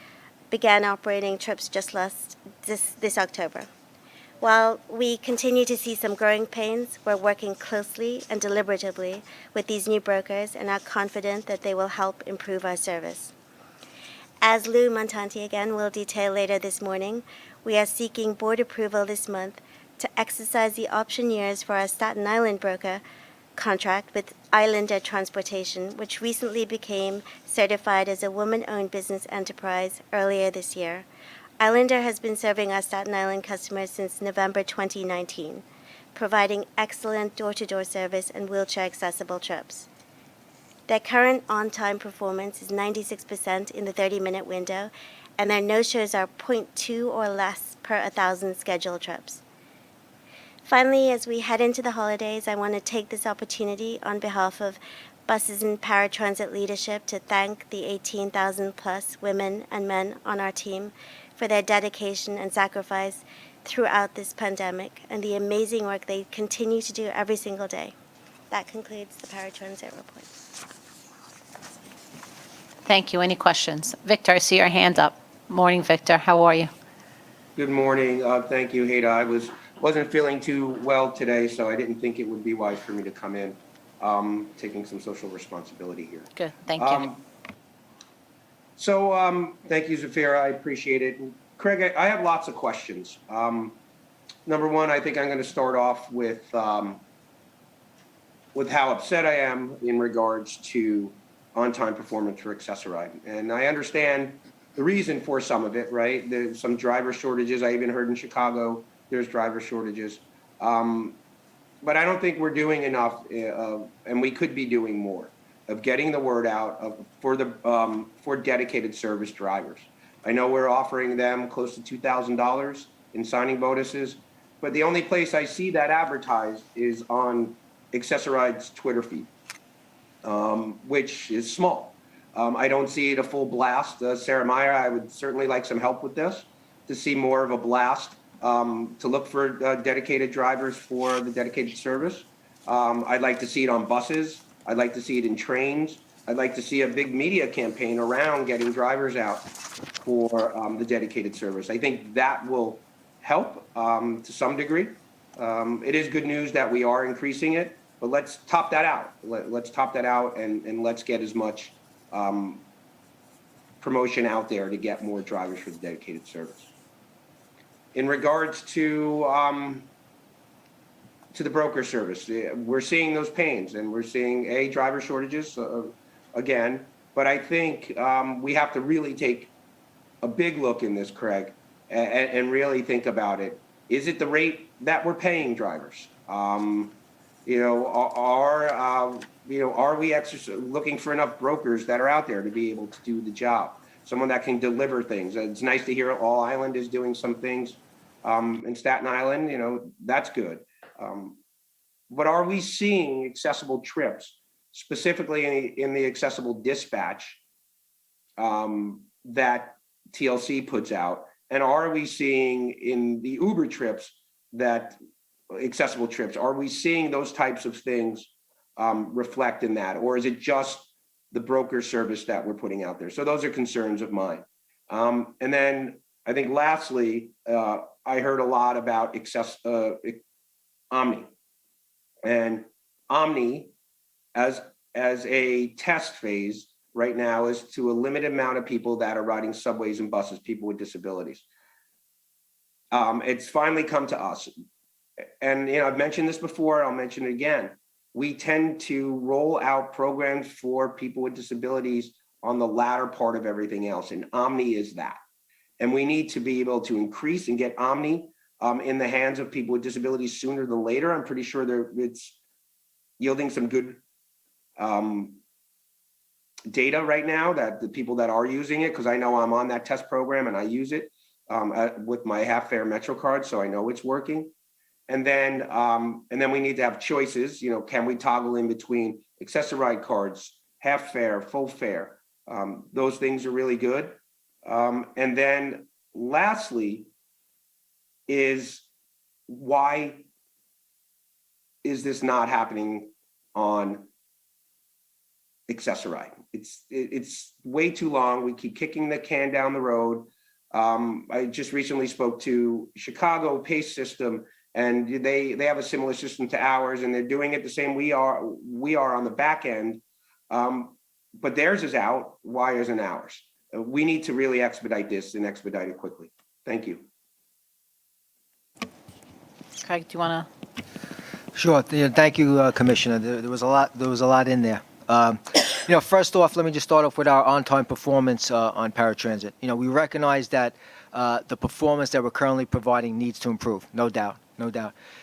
Speaker 13: began operating trips just this October. While we continue to see some growing pains, we're working closely and deliberatively with these new brokers and are confident that they will help improve our service. As Lou Montanti again will detail later this morning, we are seeking board approval this month to exercise the option years for our Staten Island broker contract with Islander Transportation, which recently became certified as a woman-owned business enterprise earlier this year. Islander has been serving our Staten Island customers since November 2019, providing excellent door-to-door service and wheelchair-accessible trips. Their current on-time performance is 96% in the 30-minute window, and their no-shows are 0.2 or less per 1,000 scheduled trips. Finally, as we head into the holidays, I want to take this opportunity on behalf of buses and paratransit leadership to thank the 18,000-plus women and men on our team for their dedication and sacrifice throughout this pandemic and the amazing work they continue to do every single day. That concludes the paratransit report.
Speaker 1: Thank you. Any questions? Victor, I see your hand up. Morning, Victor. How are you?
Speaker 14: Good morning. Thank you, Hada. I wasn't feeling too well today, so I didn't think it would be wise for me to come in. Taking some social responsibility here.
Speaker 1: Good. Thank you.
Speaker 14: Thank you, Zafira. I appreciate it. And Craig, I have lots of questions. Number one, I think I'm going to start off with how upset I am in regards to on-time performance for Accessoride. And I understand the reason for some of it, right? There's some driver shortages. I even heard in Chicago there's driver shortages. But I don't think we're doing enough, and we could be doing more, of getting the word out for dedicated service drivers. I know we're offering them close to $2,000 in signing bonuses, but the only place I see that advertised is on Accessoride's Twitter feed, which is small. I don't see it a full blast. Sarah Meyer, I would certainly like some help with this to see more of a blast, to look for dedicated drivers for the dedicated service. I'd like to see it on buses. I'd like to see it in trains. I'd like to see a big media campaign around getting drivers out for the dedicated service. I think that will help to some degree. It is good news that we are increasing it, but let's top that out. Let's top that out and let's get as much promotion out there to get more drivers for the dedicated service. In regards to the broker service, we're seeing those pains and we're seeing driver shortages again, but I think we have to really take a big look in this, Craig, and really think about it. Is it the rate that we're paying drivers? Are we looking for enough brokers that are out there to be able to do the job? Someone that can deliver things. It's nice to hear All Island is doing some things in Staten Island. That's good. But are we seeing accessible trips, specifically in the accessible dispatch that TLC puts out? And are we seeing in the Uber trips accessible trips, are we seeing those types of things reflect in that? Or is it just the broker service that we're putting out there? So those are concerns of mine. And then I think lastly, I heard a lot about Omni. And Omni, as a test phase right now, is to a limited amount of people that are riding subways and buses, people with disabilities. It's finally come to us. And I've mentioned this before, I'll mention it again. We tend to roll out programs for people with disabilities on the latter part of everything else, and Omni is that. And we need to be able to increase and get Omni in the hands of people with disabilities sooner than later. I'm pretty sure it's yielding some good data right now, that the people that are using it, because I know I'm on that test program and I use it with my half fare Metro card, so I know it's working. And then we need to have choices. Can we toggle in between Accessoride cards, half fare, full fare? Those things are really good. And then lastly is, why is this not happening on Accessoride? It's way too long. We keep kicking the can down the road. I just recently spoke to Chicago Pace System, and they have a similar system to ours, and they're doing it the same we are on the back end. But theirs is out. Why isn't ours? We need to really expedite this and expedite it quickly. Thank you.
Speaker 1: Craig, do you want to?
Speaker 7: Sure. Thank you, Commissioner. There was a lot in there. First off, let me just start off with our on-time performance on paratransit. We recognize that the performance that we're currently providing needs to improve, no doubt.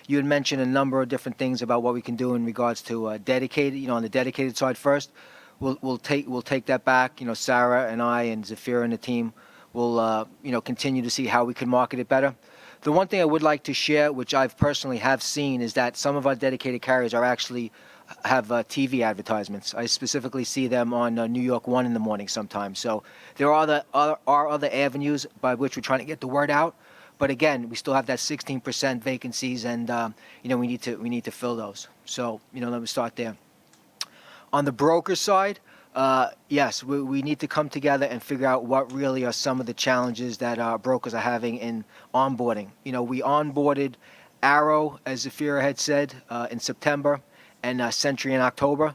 Speaker 7: You had mentioned a number of different things about what we can do in regards to dedicated. On the dedicated side first, we'll take that back. Sarah and I and Zafira and the team will continue to see how we can market it better. The one thing I would like to share, which I've personally have seen, is that some of our dedicated carriers have TV advertisements. I specifically see them on New York 1 in the morning sometimes. So there are other avenues by which we're trying to get the word out. But again, we still have that 16% vacancies, and we need to fill those. So let me start there. On the broker side, yes, we need to come together and figure out what really are some of the challenges that our brokers are having in onboarding. We onboarded Arrow, as Zafira had said, in September, and Century in October.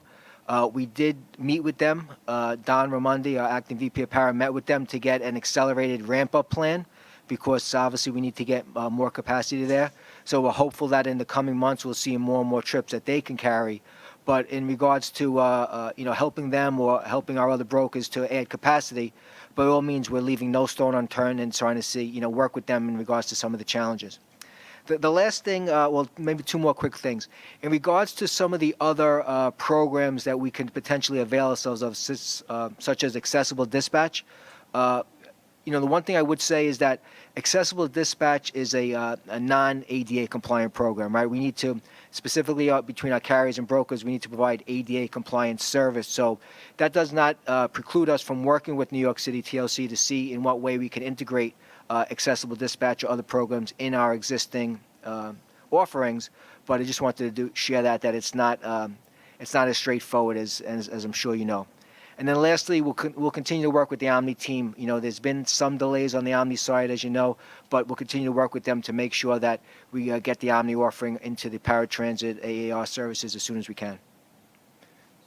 Speaker 7: We did meet with them. Don Raimondi, our acting VP of Para, met with them to get an accelerated ramp-up plan, because obviously we need to get more capacity there. So we're hopeful that in the coming months we'll see more and more trips that they can carry. But in regards to helping them or helping our other brokers to add capacity, by all means we're leaving no stone unturned and trying to see work with them in regards to some of the challenges. The last thing, maybe two more quick things. In regards to some of the other programs that we can potentially avail ourselves of, such as accessible dispatch, the one thing I would say is that accessible dispatch is a non-ADA compliant program, right? We need to, specifically between our carriers and brokers, we need to provide ADA compliant service. So that does not preclude us from working with New York City TLC to see in what way we can integrate accessible dispatch or other programs in our existing offerings. But I just wanted to share that it's not as straightforward as I'm sure you know. And then lastly, we'll continue to work with the Omni team. There's been some delays on the Omni side, as you know, but we'll continue to work with them to make sure that we get the Omni offering into the paratransit AAR services as soon as we can.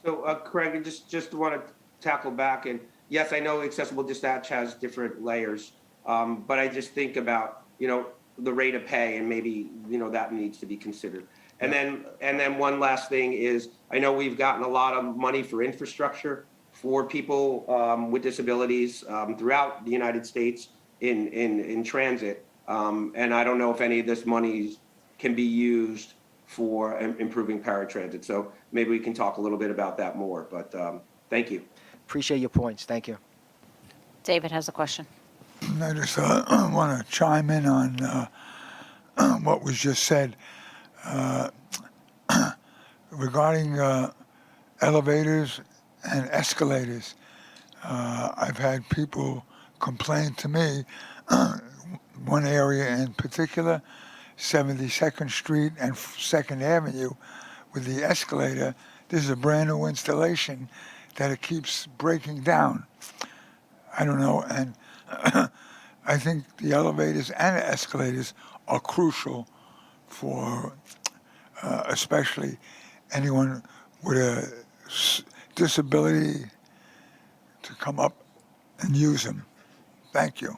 Speaker 14: So, Craig, I just want to tackle back. And yes, I know accessible dispatch has different layers, but I just think about, the rate of pay, and maybe, that needs to be considered. And then one last thing is, I know we've gotten a lot of money for infrastructure for people with disabilities throughout the United States in transit. And I don't know if any of this money can be used for improving paratransit. So maybe we can talk a little bit about that more, but thank you.
Speaker 7: Appreciate your points. Thank you.
Speaker 1: David has a question.
Speaker 12: I just want to chime in on what was just said regarding elevators and escalators. I've had people complain to me, one area in particular, 72nd Street and 2nd Avenue, with the escalator. This is a brand new installation that it keeps breaking down. I don't know, and I think the elevators and the escalators are crucial for especially anyone with a disability to come up and use them. Thank you.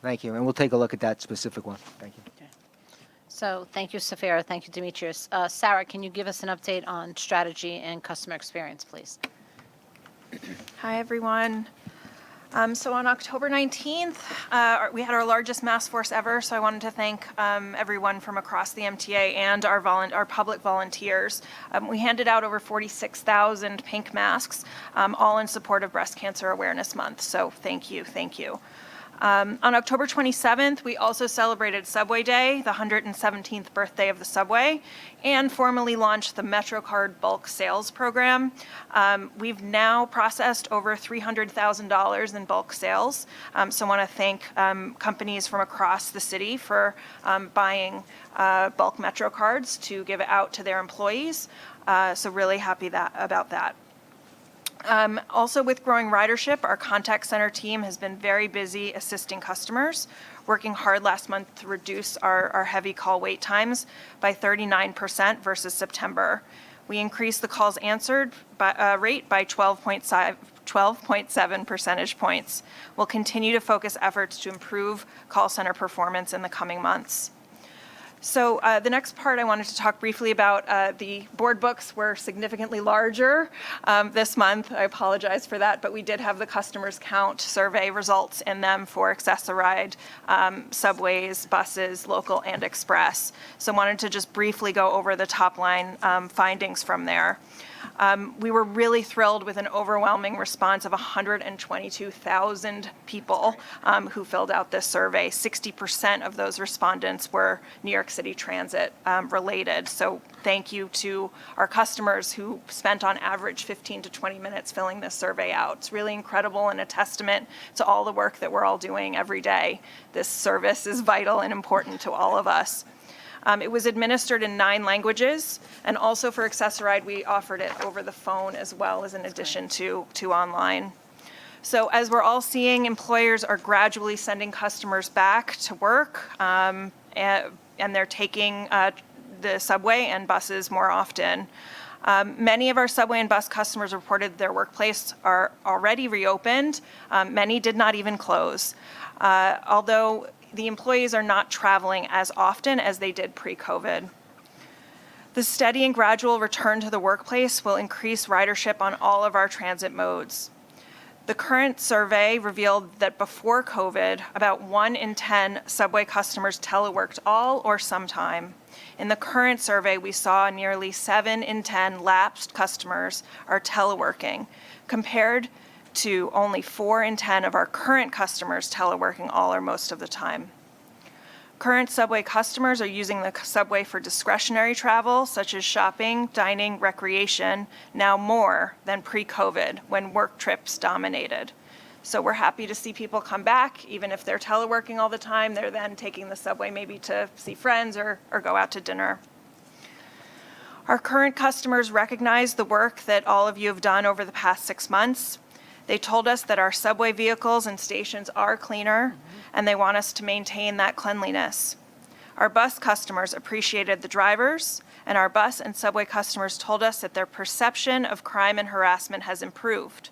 Speaker 7: Thank you. And we'll take a look at that specific one. Thank you.
Speaker 1: So thank you, Safira. Thank you, Demetrius. Sarah, can you give us an update on strategy and customer experience, please?
Speaker 15: Hi, everyone. So on October 19th, we had our largest mass force ever, so I wanted to thank everyone from across the MTA and our public volunteers. We handed out over 46,000 pink masks, all in support of Breast Cancer Awareness Month, so thank you, thank you. On October 27th, we also celebrated Subway Day, the 117th birthday of the subway, and formally launched the MetroCard bulk sales program. We've now processed over $300,000 in bulk sales, so I want to thank companies from across the city for buying bulk MetroCards to give it out to their employees, so really happy about that. Also, with growing ridership, our contact center team has been very busy assisting customers, working hard last month to reduce our heavy call wait times by 39% versus September. We increased the calls answered rate by 12.7 percentage points. We'll continue to focus efforts to improve call center performance in the coming months. So the next part I wanted to talk briefly about, the board books were significantly larger this month. I apologize for that, but we did have the customers count survey results in them for Access-a-Ride, subways, buses, local and express. So I wanted to just briefly go over the top line findings from there. We were really thrilled with an overwhelming response of 122,000 people who filled out this survey. 60% of those respondents were New York City Transit related. So thank you to our customers who spent on average 15 to 20 minutes filling this survey out. It's really incredible and a testament to all the work that we're all doing every day. This service is vital and important to all of us. It was administered in 9 languages, and also for Access-a-Ride, we offered it over the phone as well as in addition to online. So as we're all seeing, employers are gradually sending customers back to work, and they're taking the subway and buses more often. Many of our subway and bus customers reported their workplace are already reopened. Many did not even close. Although the employees are not traveling as often as they did pre-COVID. The steady and gradual return to the workplace will increase ridership on all of our transit modes. The current survey revealed that before COVID, about 1 in 10 subway customers teleworked all or sometime. In the current survey, we saw nearly 7 in 10 lapsed customers are teleworking, compared to only 4 in 10 of our current customers teleworking all or most of the time. Current subway customers are using the subway for discretionary travel, such as shopping, dining, recreation, now more than pre-COVID, when work trips dominated. So we're happy to see people come back, even if they're teleworking all the time, they're then taking the subway maybe to see friends or go out to dinner. Our current customers recognize the work that all of you have done over the past 6 months. They told us that our subway vehicles and stations are cleaner, and they want us to maintain that cleanliness. Our bus customers appreciated the drivers, and our bus and subway customers told us that their perception of crime and harassment has improved.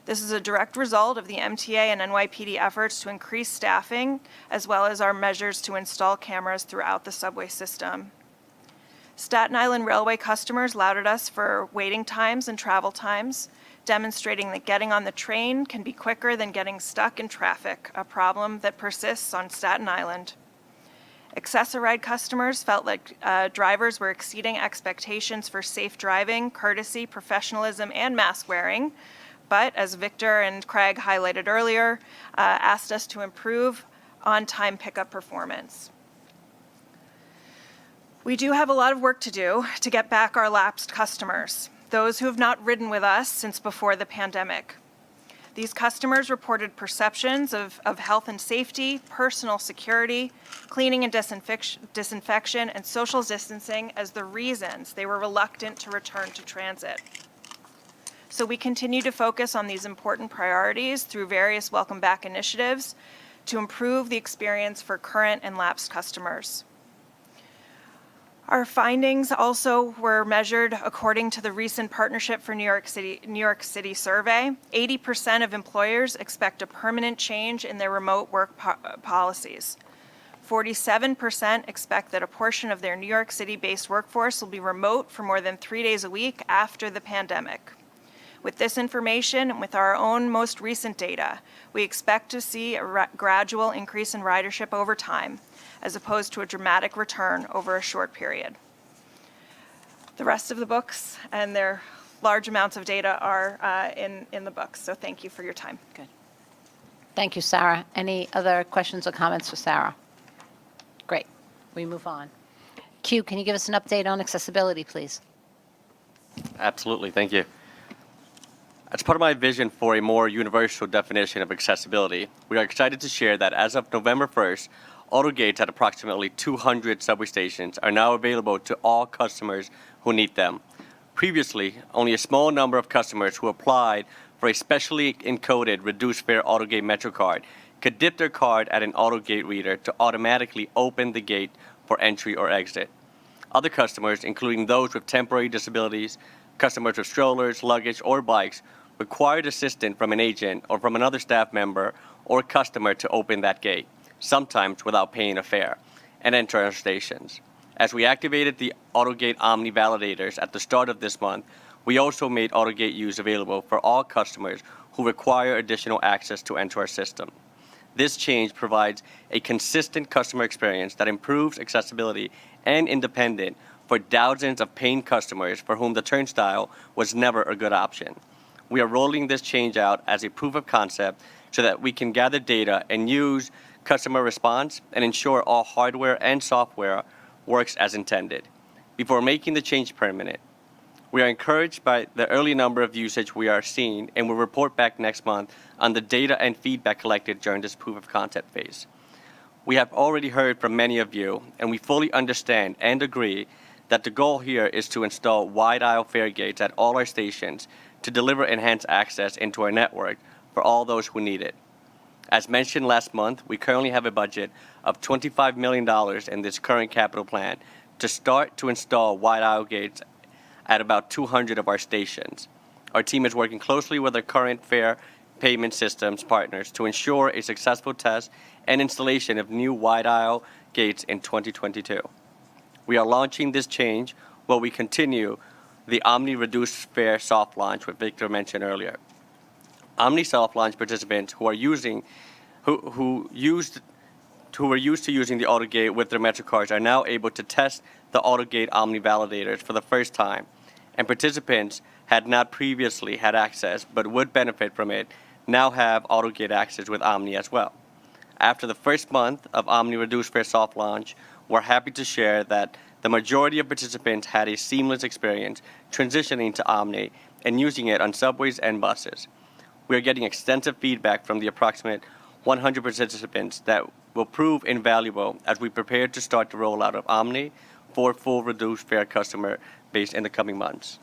Speaker 15: This is a direct result of the MTA and NYPD efforts to increase staffing, as well as our measures to install cameras throughout the subway system. Staten Island Railway customers lauded us for waiting times and travel times, demonstrating that getting on the train can be quicker than getting stuck in traffic, a problem that persists on Staten Island. Access-a-Ride customers felt like drivers were exceeding expectations for safe driving, courtesy, professionalism, and mask wearing, but as Victor and Craig highlighted earlier, asked us to improve on-time pickup performance. We do have a lot of work to do to get back our lapsed customers, those who have not ridden with us since before the pandemic. These customers reported perceptions of health and safety, personal security, cleaning and disinfection, and social distancing as the reasons they were reluctant to return to transit. So we continue to focus on these important priorities through various welcome back initiatives to improve the experience for current and lapsed customers. Our findings also were measured according to the recent Partnership for New York City survey. 80% of employers expect a permanent change in their remote work policies. 47% expect that a portion of their New York City-based workforce will be remote for more than 3 days a week after the pandemic. With this information and with our own most recent data, we expect to see a gradual increase in ridership over time, as opposed to a dramatic return over a short period. The rest of the books and their large amounts of data are in the books, so thank you for your time.
Speaker 1: Good. Thank you, Sarah. Any other questions or comments for Sarah? Great. We move on. Q, can you give us an update on accessibility, please?
Speaker 16: Absolutely. Thank you. As part of my vision for a more universal definition of accessibility, we are excited to share that as of November 1st, AutoGates at approximately 200 subway stations are now available to all customers who need them. Previously, only a small number of customers who applied for a specially encoded reduced fare AutoGate Metro card could dip their card at an AutoGate reader to automatically open the gate for entry or exit. Other customers, including those with temporary disabilities, customers with strollers, luggage, or bikes, required assistance from an agent or from another staff member or customer to open that gate, sometimes without paying a fare, and enter our stations. As we activated the AutoGate Omni validators at the start of this month, we also made AutoGate use available for all customers who require additional access to enter our system. This change provides a consistent customer experience that improves accessibility and independence for thousands of paying customers for whom the turnstile was never a good option. We are rolling this change out as a proof of concept so that we can gather data and use customer response and ensure all hardware and software works as intended before making the change permanent. We are encouraged by the early number of usage we are seeing and will report back next month on the data and feedback collected during this proof of concept phase. We have already heard from many of you, and we fully understand and agree that the goal here is to install wide aisle fare gates at all our stations to deliver enhanced access into our network for all those who need it. As mentioned last month, we currently have a budget of $25 million in this current capital plan to start to install wide aisle gates at about 200 of our stations. Our team is working closely with our current fare payment systems partners to ensure a successful test and installation of new wide aisle gates in 2022. We are launching this change while we continue the Omni Reduced Fare soft launch, which Victor mentioned earlier. Omni soft launch participants who are used to using the AutoGate with their Metro cards are now able to test the AutoGate Omni validators for the first time, and participants had not previously had access but would benefit from it now have AutoGate access with Omni as well. After the first month of Omni Reduced Fare soft launch, we're happy to share that the majority of participants had a seamless experience transitioning to Omni and using it on subways and buses. We are getting extensive feedback from the approximate 100 participants that will prove invaluable as we prepare to start the rollout of Omni for full reduced fare customer base in the coming months.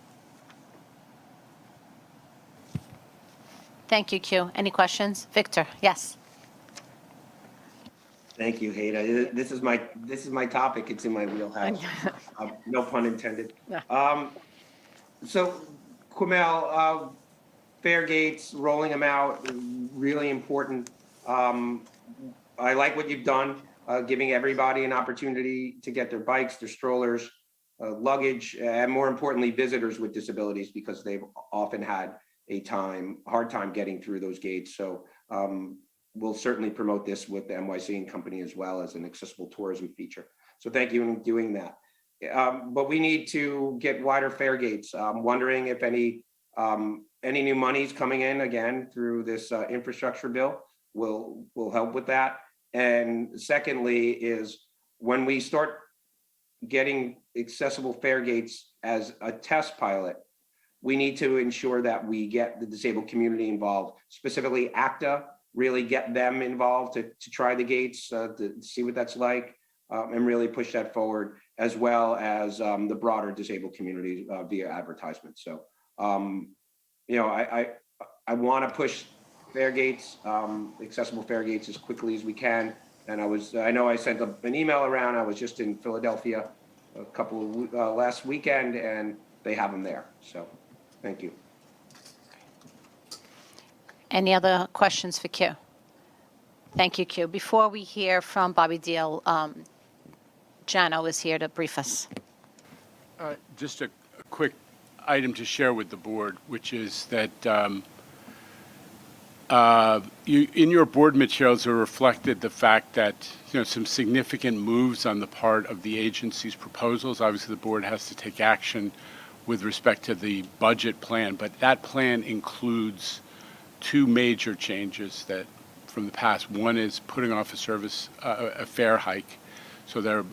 Speaker 1: Thank you, Q. Any questions? Victor, yes.
Speaker 14: Thank you, Hada. This is my topic. It's in my wheelhouse. No pun intended.
Speaker 1: Yeah.
Speaker 14: So, Quamel, fare gates, rolling them out, really important. I like what you've done, giving everybody an opportunity to get their bikes, their strollers, luggage, and more importantly, visitors with disabilities, because they've often had a hard time getting through those gates. So we'll certainly promote this with the NYC and company as well as an accessible tourism feature. So thank you in doing that. But we need to get wider fare gates. I'm wondering if any new monies coming in again through this infrastructure bill will help with that. And secondly is when we start getting accessible fare gates as a test pilot, we need to ensure that we get the disabled community involved, specifically ACTA, really get them involved to try the gates, to see what that's like, and really push that forward, as well as the broader disabled community via advertisement. So, I want to push fare gates, accessible fare gates as quickly as we can. And I know I sent an email around. I was just in Philadelphia last weekend, and they have them there. So, thank you.
Speaker 1: Any other questions for Q? Thank you, Q. Before we hear from Bobby Deal, Jano is here to brief us.
Speaker 17: Just a quick item to share with the board, which is that in your board materials are reflected the fact that some significant moves on the part of the agency's proposals. Obviously, the board has to take action with respect to the budget plan, but that plan includes two major changes that from the past. One is putting off a fare hike. So they're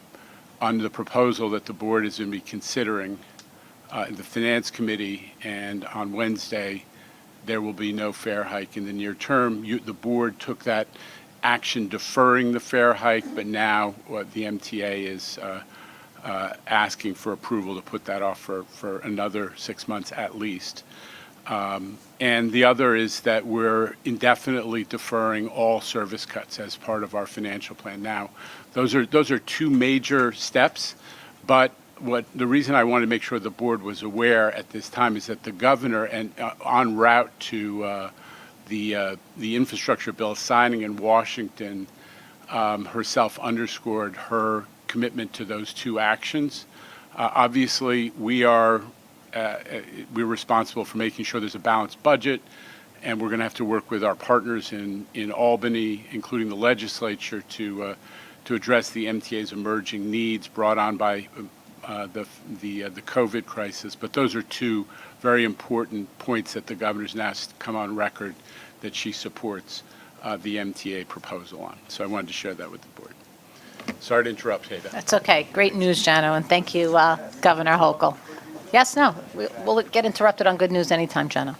Speaker 17: on the proposal that the board is going to be considering in the Finance Committee, and on Wednesday, there will be no fare hike in the near term. The board took that action deferring the fare hike, but now the MTA is asking for approval to put that off for another 6 months at least. And the other is that we're indefinitely deferring all service cuts as part of our financial plan. Now, those are two major steps, but the reason I wanted to make sure the board was aware at this time is that the governor, and en route to the infrastructure bill signing in Washington, herself underscored her commitment to those two actions. Obviously, we're responsible for making sure there's a balanced budget, and we're going to have to work with our partners in Albany, including the legislature, to address the MTA's emerging needs brought on by the COVID crisis. But those are two very important points that the governor's now come on record that she supports the MTA proposal on. So I wanted to share that with the board. Sorry to interrupt, Hada.
Speaker 1: That's okay. Great news, Jano, and thank you, Governor Hochul. Yes, no, we'll get interrupted on good news anytime, Jano.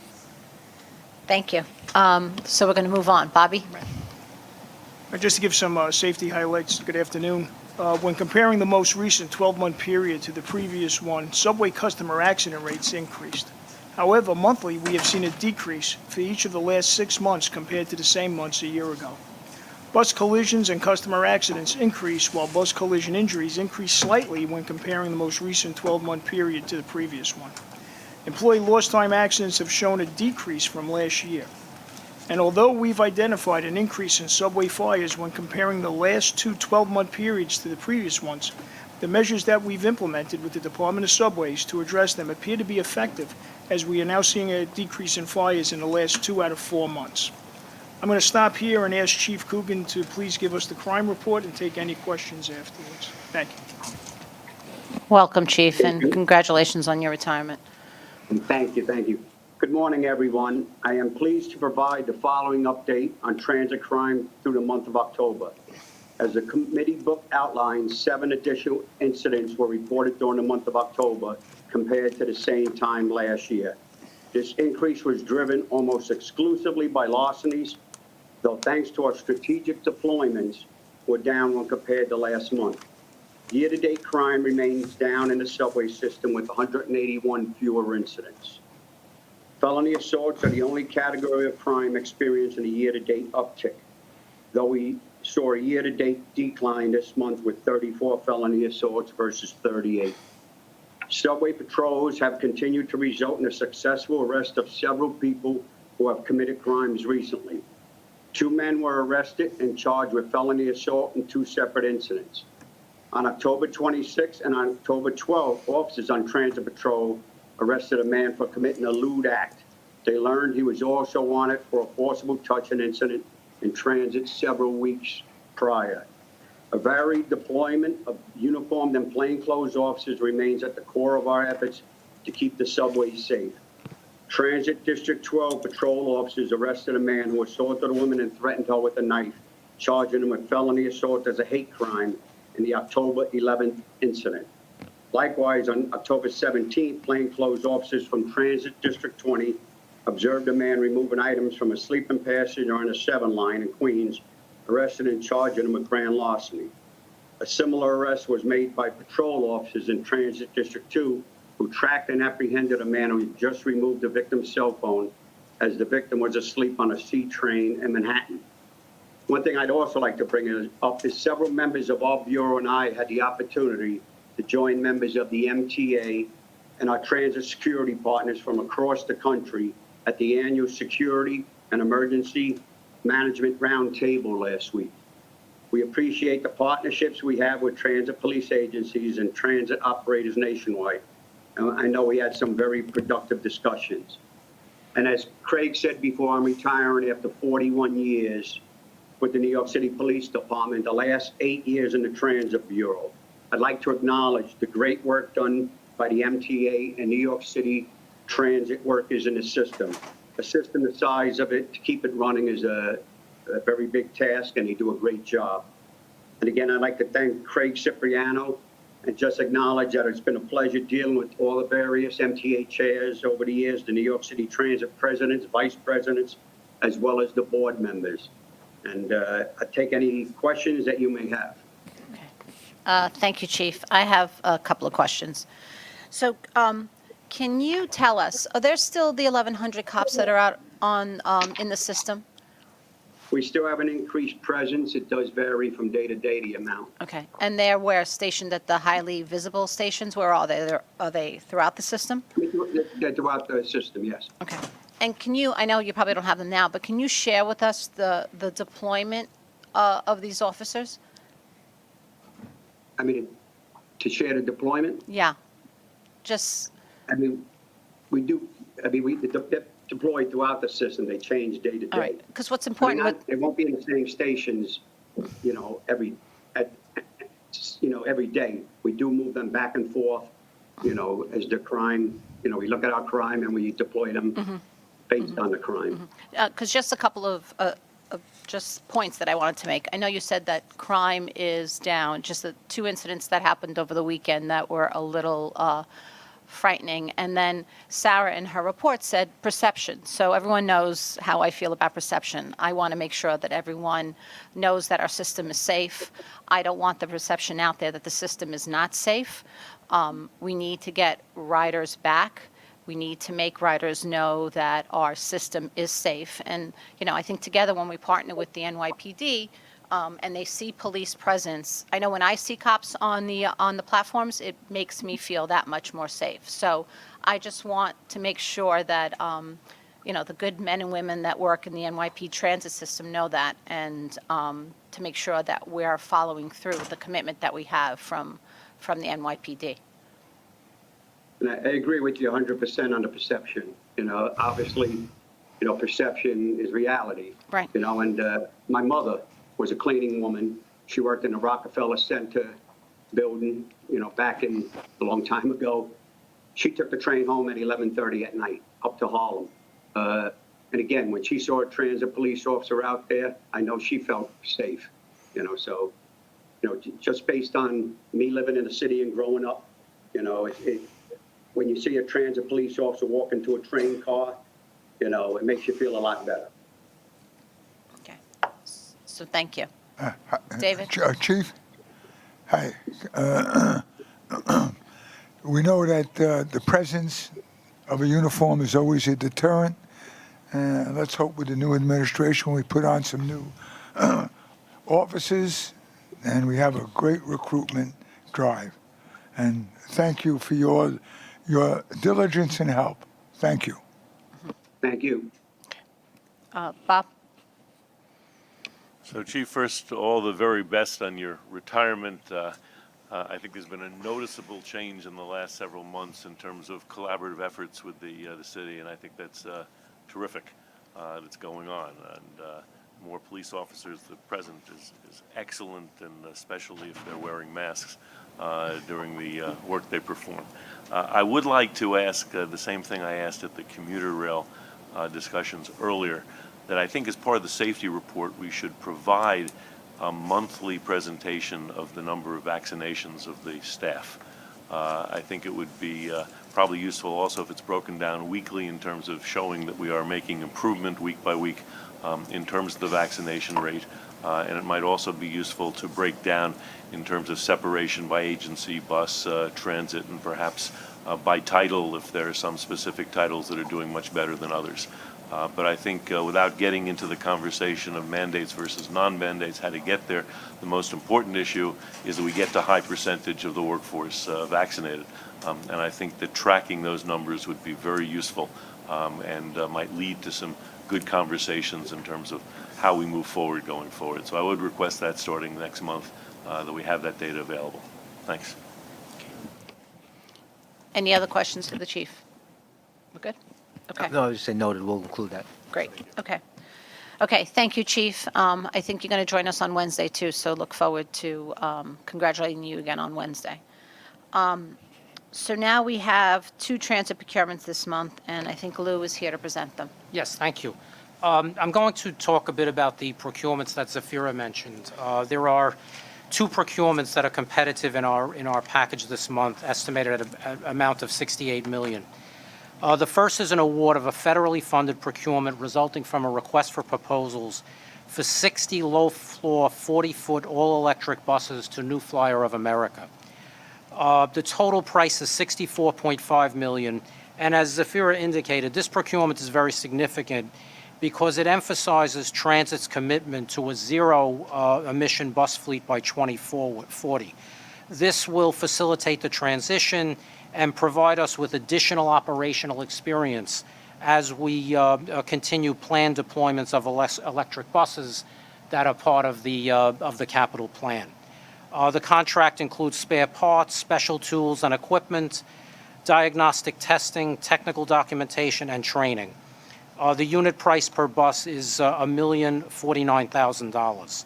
Speaker 1: Thank you. So we're going to move on. Bobby?
Speaker 18: Just to give some safety highlights, good afternoon. When comparing the most recent 12-month period to the previous one, subway customer accident rates increased. However, monthly, we have seen a decrease for each of the last 6 months compared to the same months a year ago. Bus collisions and customer accidents increased, while bus collision injuries increased slightly when comparing the most recent 12-month period to the previous one. Employee lost time accidents have shown a decrease from last year. And although we've identified an increase in subway fires when comparing the last two 12-month periods to the previous ones, the measures that we've implemented with the Department of Subways to address them appear to be effective, as we are now seeing a decrease in fires in the last 2 out of 4 months. I'm going to stop here and ask Chief Coogan to please give us the crime report and take any questions afterwards. Thank you.
Speaker 1: Welcome, Chief, and congratulations on your retirement.
Speaker 19: Thank you, thank you. Good morning, everyone. I am pleased to provide the following update on transit crime through the month of October. As the committee book outlines, 7 additional incidents were reported during the month of October compared to the same time last year. This increase was driven almost exclusively by larcenies, though thanks to our strategic deployments, we're down when compared to last month. Year-to-date crime remains down in the subway system with 181 fewer incidents. Felony assaults are the only category of crime experiencing a year-to-date uptick, though we saw a year-to-date decline this month with 34 felony assaults versus 38. Subway patrols have continued to result in the successful arrest of several people who have committed crimes recently. 2 men were arrested and charged with felony assault in 2 separate incidents. On October 26 and on October 12, officers on transit patrol arrested a man for committing a lewd act. They learned he was also wanted for a forcible touching incident in transit several weeks prior. A varied deployment of uniformed and plainclothes officers remains at the core of our efforts to keep the subways safe. Transit District 12 patrol officers arrested a man who assaulted a woman and threatened her with a knife, charging him with felony assault as a hate crime in the October 11th incident. Likewise, on October 17th, plainclothes officers from Transit District 20 observed a man removing items from a sleeping passenger on a 7 line in Queens, arrested and charging him with grand larceny. A similar arrest was made by patrol officers in Transit District 2 who tracked and apprehended a man who had just removed the victim's cell phone as the victim was asleep on a C train in Manhattan. One thing I'd also like to bring up is several members of our bureau and I had the opportunity to join members of the MTA and our transit security partners from across the country at the annual Security and Emergency Management Roundtable last week. We appreciate the partnerships we have with transit police agencies and transit operators nationwide. And I know we had some very productive discussions. And as Craig said before, I'm retiring after 41 years with the New York City Police Department, the last 8 years in the Transit Bureau. I'd like to acknowledge the great work done by the MTA and New York City transit workers in the system. A system the size of it, to keep it running is a very big task, and they do a great job. And again, I'd like to thank Craig Cipriano and just acknowledge that it's been a pleasure dealing with all the various MTA chairs over the years, the New York City Transit presidents, vice presidents, as well as the board members. And I take any questions that you may have.
Speaker 1: Thank you, Chief. I have a couple of questions. So can you tell us, are there still the 1,100 cops that are out on in the system?
Speaker 19: We still have an increased presence. It does vary from day to day, the amount.
Speaker 1: Okay. And they're where, stationed at the highly visible stations? Where are they? Are they throughout the system?
Speaker 19: They're throughout the system, yes.
Speaker 1: Okay. And can you, I know you probably don't have them now, but can you share with us the deployment of these officers?
Speaker 19: I mean, to share the deployment?
Speaker 1: Yeah. Just.
Speaker 19: I mean, we deploy throughout the system. They change day to day.
Speaker 1: All right. Because what's important.
Speaker 19: They won't be in the same stations, every day. We do move them back and forth, as the crime, we look at our crime and we deploy them based on the crime.
Speaker 1: Because just a couple of just points that I wanted to make. I know you said that crime is down, just the 2 incidents that happened over the weekend that were a little frightening. And then Sarah in her report said perception. So everyone knows how I feel about perception. I want to make sure that everyone knows that our system is safe. I don't want the perception out there that the system is not safe. We need to get riders back. We need to make riders know that our system is safe. And, I think together when we partner with the NYPD and they see police presence, I know when I see cops on the platforms, it makes me feel that much more safe. So I just want to make sure that, the good men and women that work in the NYP transit system know that, and to make sure that we're following through with the commitment that we have from the NYPD.
Speaker 19: And I agree with you 100% on the perception. Obviously, perception is reality.
Speaker 1: Right.
Speaker 19: And my mother was a cleaning woman. She worked in the Rockefeller Center building, back in a long time ago. she took the train home at 11:30 at night up to Harlem. And again, when she saw a transit police officer out there, I know she felt safe, so, just based on me living in the city and growing up, when you see a transit police officer walk into a train car, it makes you feel a lot better.
Speaker 1: Okay. So thank you. David?
Speaker 12: Chief? Hi. We know that the presence of a uniform is always a deterrent. Let's hope with the new administration we put on some new officers and we have a great recruitment drive. And thank you for your diligence and help. Thank you.
Speaker 19: Thank you.
Speaker 1: Bob?
Speaker 10: So, Chief, first, all the very best on your retirement. I think there's been a noticeable change in the last several months in terms of collaborative efforts with the city, and I think that's terrific that's going on. And more police officers, the present is excellent, and especially if they're wearing masks during the work they perform. I would like to ask the same thing I asked at the commuter rail discussions earlier, that I think as part of the safety report we should provide a monthly presentation of the number of vaccinations of the staff. I think it would be probably useful also if it's broken down weekly in terms of showing that we are making improvement week by week in terms of the vaccination rate. And it might also be useful to break down in terms of separation by agency, bus, transit, and perhaps by title if there are some specific titles that are doing much better than others. But I think without getting into the conversation of mandates versus non-mandates, how to get there, the most important issue is that we get to high percentage of the workforce vaccinated. And I think that tracking those numbers would be very useful and might lead to some good conversations in terms of how we move forward going forward. So I would request that starting next month, that we have that data available. Thanks.
Speaker 1: Any other questions to the chief? We're good? Okay.
Speaker 7: No, I was just saying noted. We'll include that.
Speaker 1: Great. Okay. Okay. Thank you, Chief. I think you're going to join us on Wednesday, too, so look forward to congratulating you again on Wednesday. So now we have 2 transit procurements this month, and I think Lou is here to present them.
Speaker 20: Yes, thank you. I'm going to talk a bit about the procurements that Zafira mentioned. There are 2 procurements that are competitive in our package this month, estimated at an amount of $68 million. The first is an award of a federally funded procurement resulting from a request for proposals for 60 low-floor, 40-foot all-electric buses to New Flyer of America. The total price is $64.5 million, and as Zafira indicated, this procurement is very significant because it emphasizes Transit's commitment to a zero-emission bus fleet by 2040. This will facilitate the transition and provide us with additional operational experience as we continue planned deployments of electric buses that are part of the capital plan. The contract includes spare parts, special tools and equipment, diagnostic testing, technical documentation, and training. The unit price per bus is $1,049,000.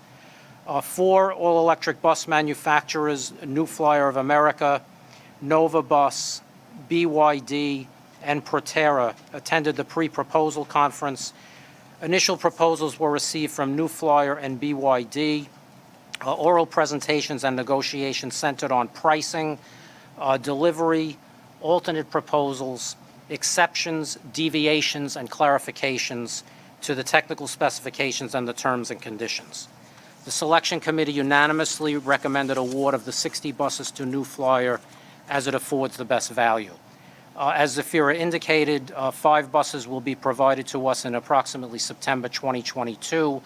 Speaker 20: 4 all-electric bus manufacturers, New Flyer of America, Nova Bus, BYD, and Proterra, attended the pre-proposal conference. Initial proposals were received from New Flyer and BYD. Oral presentations and negotiations centered on pricing, delivery, alternate proposals, exceptions, deviations, and clarifications to the technical specifications and the terms and conditions. The selection committee unanimously recommended award of the 60 buses to New Flyer as it affords the best value. As Zafira indicated, 5 buses will be provided to us in approximately September 2022,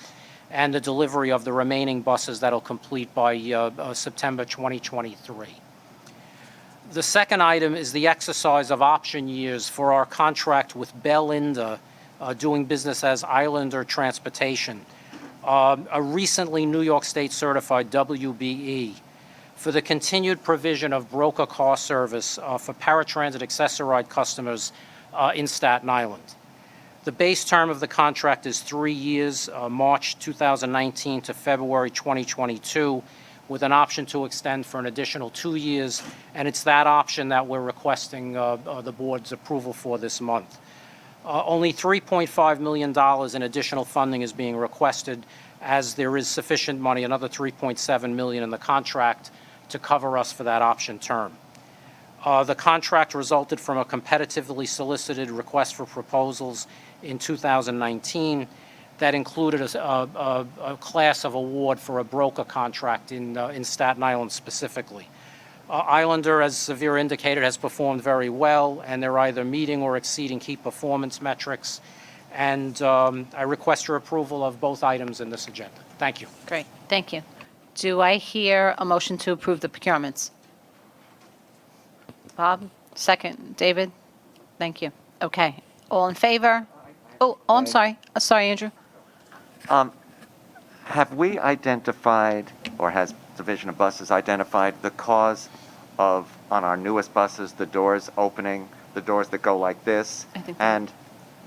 Speaker 20: and the delivery of the remaining buses that'll complete by September 2023. The second item is the exercise of option years for our contract with Belinda, doing business as Islander Transportation, a recently New York State certified WBE, for the continued provision of broker car service for paratransit accessoride customers in Staten Island. The base term of the contract is 3 years, March 2019 to February 2022, with an option to extend for an additional 2 years, and it's that option that we're requesting the board's approval for this month. Only $3.5 million in additional funding is being requested, as there is sufficient money, another $3.7 million in the contract, to cover us for that option term. The contract resulted from a competitively solicited request for proposals in 2019 that included a class of award for a broker contract in Staten Island specifically. Islander, as Severe indicated, has performed very well, and they're either meeting or exceeding key performance metrics. And I request your approval of both items in this agenda. Thank you.
Speaker 1: Great, thank you. Do I hear a motion to approve the procurements? Bob, second. David? Thank you. Okay, all in favor? Oh, I'm sorry. Sorry, Andrew.
Speaker 11: Have we identified, or has Division of Buses identified the cause of, on our newest buses, the doors opening, the doors that go like this? And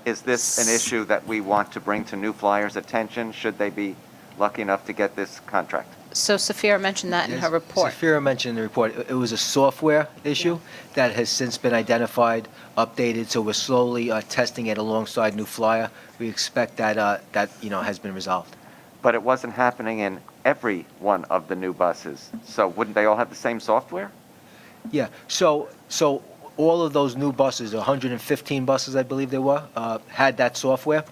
Speaker 11: is this an issue that we want to bring to New Flyers' attention, should they be lucky enough to get this contract?
Speaker 1: So Safira mentioned that in her report.
Speaker 7: Safira mentioned in the report, it was a software issue that has since been identified, updated, so we're slowly testing it alongside New Flyer. We expect that has been resolved.
Speaker 11: But it wasn't happening in every one of the new buses, so wouldn't they all have the same software?
Speaker 7: Yeah, so all of those new buses, 115 buses I believe they were, had that software.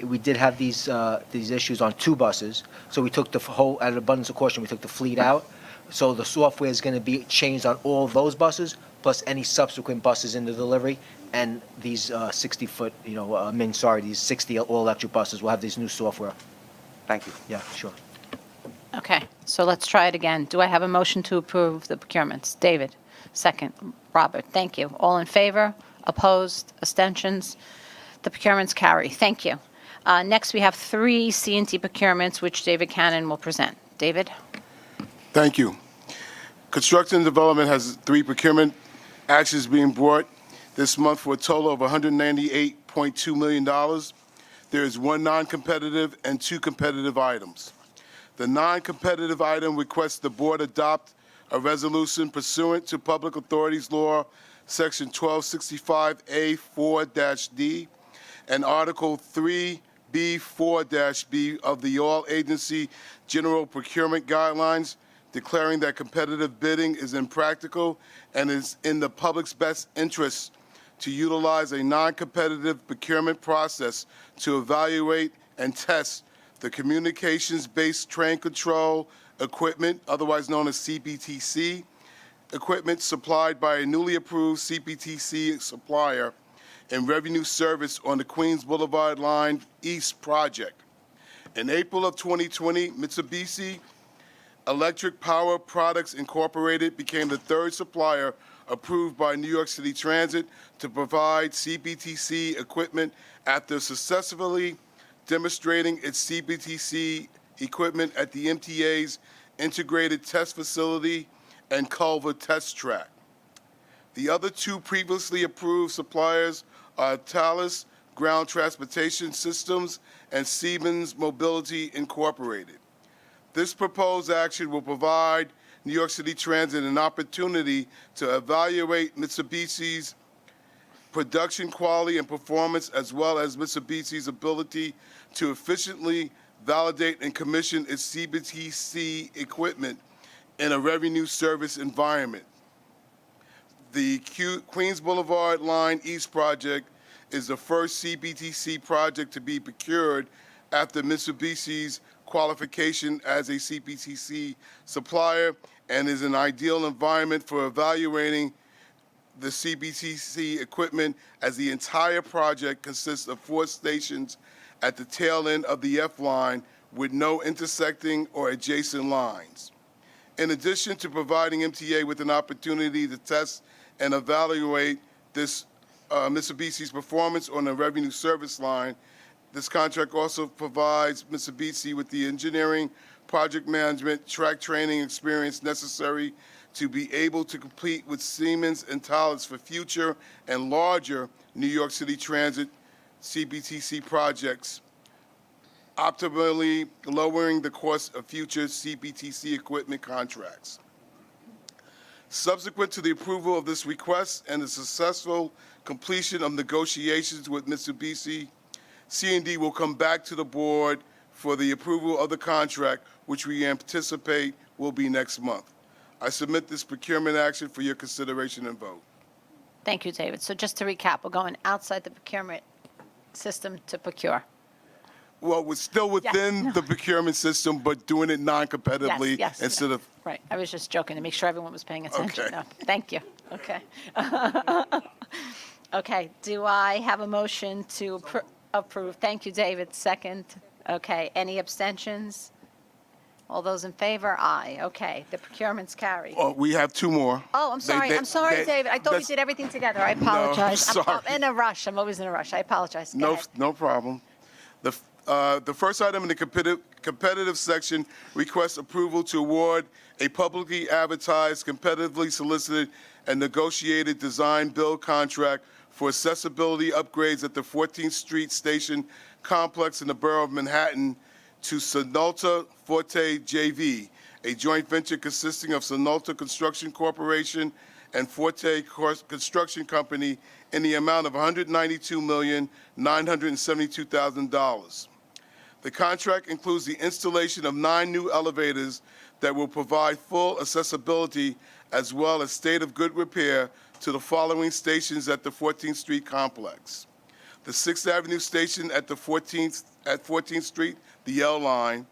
Speaker 7: We did have these issues on 2 buses, so we took the whole, out of abundance of caution, we took the fleet out. So the software is going to be changed on all of those buses, plus any subsequent buses in the delivery, and these 60-foot, these 60 all-electric buses will have this new software.
Speaker 11: Thank you.
Speaker 7: Yeah, sure.
Speaker 1: Okay, so let's try it again. Do I have a motion to approve the procurements? David, second. Robert, thank you. All in favor? Opposed? Abstentions? The procurements carry. Thank you. Next, we have 3 C&T procurements, which David Cannon will present. David?
Speaker 21: Thank you. Construction and Development has 3 procurement actions being brought this month for a total of $198.2 million. There is 1 non-competitive and 2 competitive items. The non-competitive item requests the board adopt a resolution pursuant to Public Authorities Law, Section 1265A4-D, and Article 3B4-B of the All Agency General Procurement Guidelines, declaring that competitive bidding is impractical and is in the public's best interest to utilize a non-competitive procurement process to evaluate and test the communications-based train control equipment, otherwise known as CBTC, equipment supplied by a newly approved CBTC supplier in revenue service on the Queens Boulevard Line East project. In April of 2020, Mitsubishi Electric Power Products Incorporated became the 3rd supplier approved by New York City Transit to provide CBTC equipment after successfully demonstrating its CBTC equipment at the MTA's Integrated Test Facility and Culver Test Track. The other 2 previously approved suppliers are Thales Ground Transportation Systems and Siemens Mobility Incorporated. This proposed action will provide New York City Transit an opportunity to evaluate Mitsubishi's production quality and performance, as well as Mitsubishi's ability to efficiently validate and commission its CBTC equipment in a revenue service environment. The Queens Boulevard Line East project is the first CBTC project to be procured after Mitsubishi's qualification as a CBTC supplier, and is an ideal environment for evaluating the CBTC equipment, as the entire project consists of 4 stations at the tail end of the F line with no intersecting or adjacent lines. In addition to providing MTA with an opportunity to test and evaluate this Mitsubishi's performance on the revenue service line, this contract also provides Mitsubishi with the engineering, project management, track training experience necessary to be able to compete with Siemens and Thales for future and larger New York City Transit CBTC projects. optimally lowering the cost of future CBTC equipment contracts. Subsequent to the approval of this request and the successful completion of negotiations with Mitsubishi, C&D will come back to the board for the approval of the contract, which we anticipate will be next month. I submit this procurement action for your consideration and vote.
Speaker 1: Thank you, David. So just to recap, we're going outside the procurement system to procure.
Speaker 21: Well, we're still within the procurement system, but doing it non-competitively
Speaker 1: Yes,
Speaker 21: instead of.
Speaker 1: Right. I was just joking to make sure everyone was paying attention.
Speaker 21: Okay.
Speaker 1: No, thank you. Okay. Okay. Do I have a motion to approve? Thank you, David. Second. Okay. Any abstentions? All those in favor? Aye. Okay. The procurements carry.
Speaker 21: Oh, we have two more.
Speaker 1: Oh, I'm sorry. I'm sorry, David. I thought we did everything together. I apologize.
Speaker 21: No, sorry.
Speaker 1: I'm in a rush. I'm always in a rush. I apologize. Go ahead.
Speaker 21: No problem. The first item in the competitive section requests approval to award a publicly advertised, competitively solicited, and negotiated design-build contract for accessibility upgrades at the 14th Street Station complex in the borough of Manhattan to Sonalta Forte JV, a joint venture consisting of Sonalta Construction Corporation and Forte Construction Company in the amount of $192,972,000. The contract includes the installation of 9 new elevators that will provide full accessibility as well as state of good repair to the following stations at the 14th Street complex. The 6th Avenue station at 14th Street, the L line,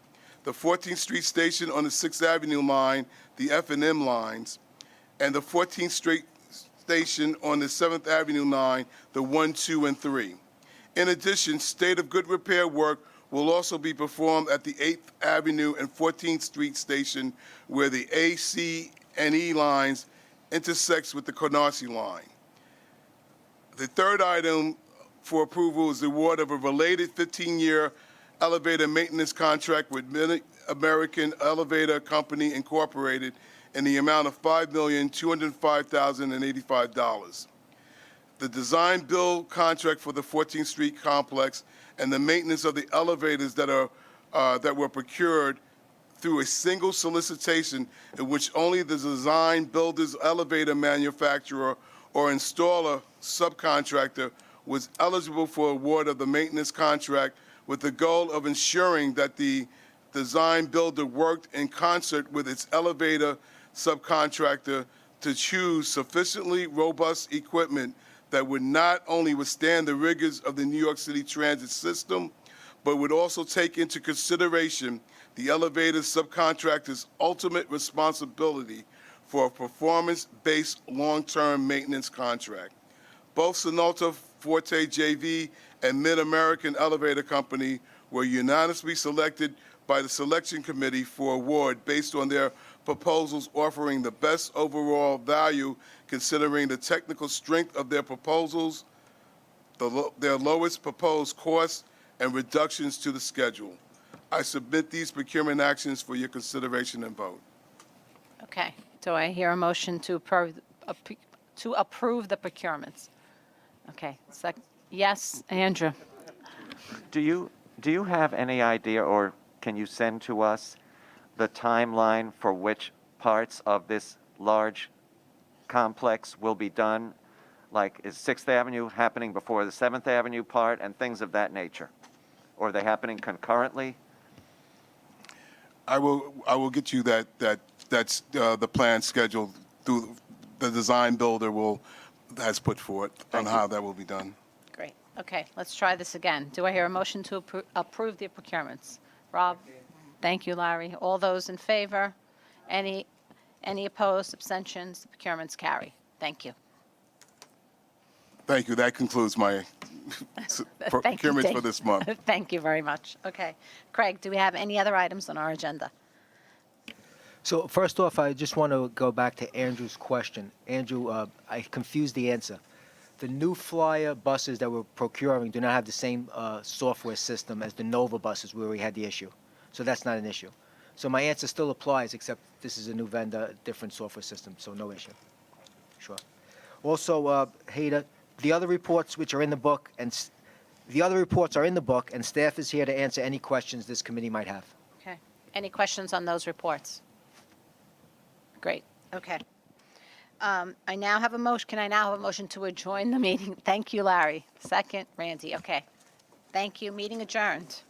Speaker 21: the 14th Street station on the 6th Avenue line, the F and M lines, and the 14th Street station on the 7th Avenue line, the 1, 2, and 3. In addition, state of good repair work will also be performed at the 8th Avenue and 14th Street station where the A, C, and E lines intersects with the Canarsie line. The third item for approval is the award of a related 15-year elevator maintenance contract with Mid-American Elevator Company, Incorporated, in the amount of $5,205,085. The design-build contract for the 14th Street complex and the maintenance of the elevators that were procured through a single solicitation in which only the design builder's elevator manufacturer or installer subcontractor was eligible for award of the maintenance contract, with the goal of ensuring that the design builder worked in concert with its elevator subcontractor to choose sufficiently robust equipment that would not only withstand the rigors of the New York City transit system, but would also take into consideration the elevator subcontractor's ultimate responsibility for a performance-based long-term maintenance contract. Both Sonalta Forte JV and Mid-American Elevator Company were unanimously selected by the selection committee for award based on their proposals offering the best overall value considering the technical strength of their proposals, their lowest proposed costs, and reductions to the schedule. I submit these procurement actions for your consideration and vote.
Speaker 1: Okay. Do I hear a motion to approve the procurements? Okay. Yes, Andrew.
Speaker 11: Do you have any idea, or can you send to us the timeline for which parts of this large complex will be done? Like, is 6th Avenue happening before the 7th Avenue part and things of that nature? Or are they happening concurrently?
Speaker 21: I will get you that's the plan schedule through the design builder has put forth on how that will be done.
Speaker 1: Great. Okay, let's try this again. Do I hear a motion to approve the procurements? Rob? Thank you, Larry. All those in favor? Any opposed, abstentions? The procurements carry. Thank you.
Speaker 21: Thank you. That concludes my procurements for
Speaker 1: Dave.
Speaker 21: this month.
Speaker 1: Thank you very much. Okay. Craig, do we have any other items on our agenda?
Speaker 7: So first off, I just want to go back to Andrew's question. Andrew, I confused the answer. The new Flyer buses that we're procuring do not have the same software system as the Nova buses where we had the issue. So that's not an issue. So my answer still applies, except this is a new vendor, different software system, so no issue. Sure. Also, Hader, the other reports which are in the book and The other reports are in the book, and staff is here to answer any questions this committee might have.
Speaker 1: Okay. Any questions on those reports? Great. Okay. I now have a motion. Can I now have a motion to adjourn the meeting? Thank you, Larry. Second, Randy. Okay. Thank you. Meeting adjourned.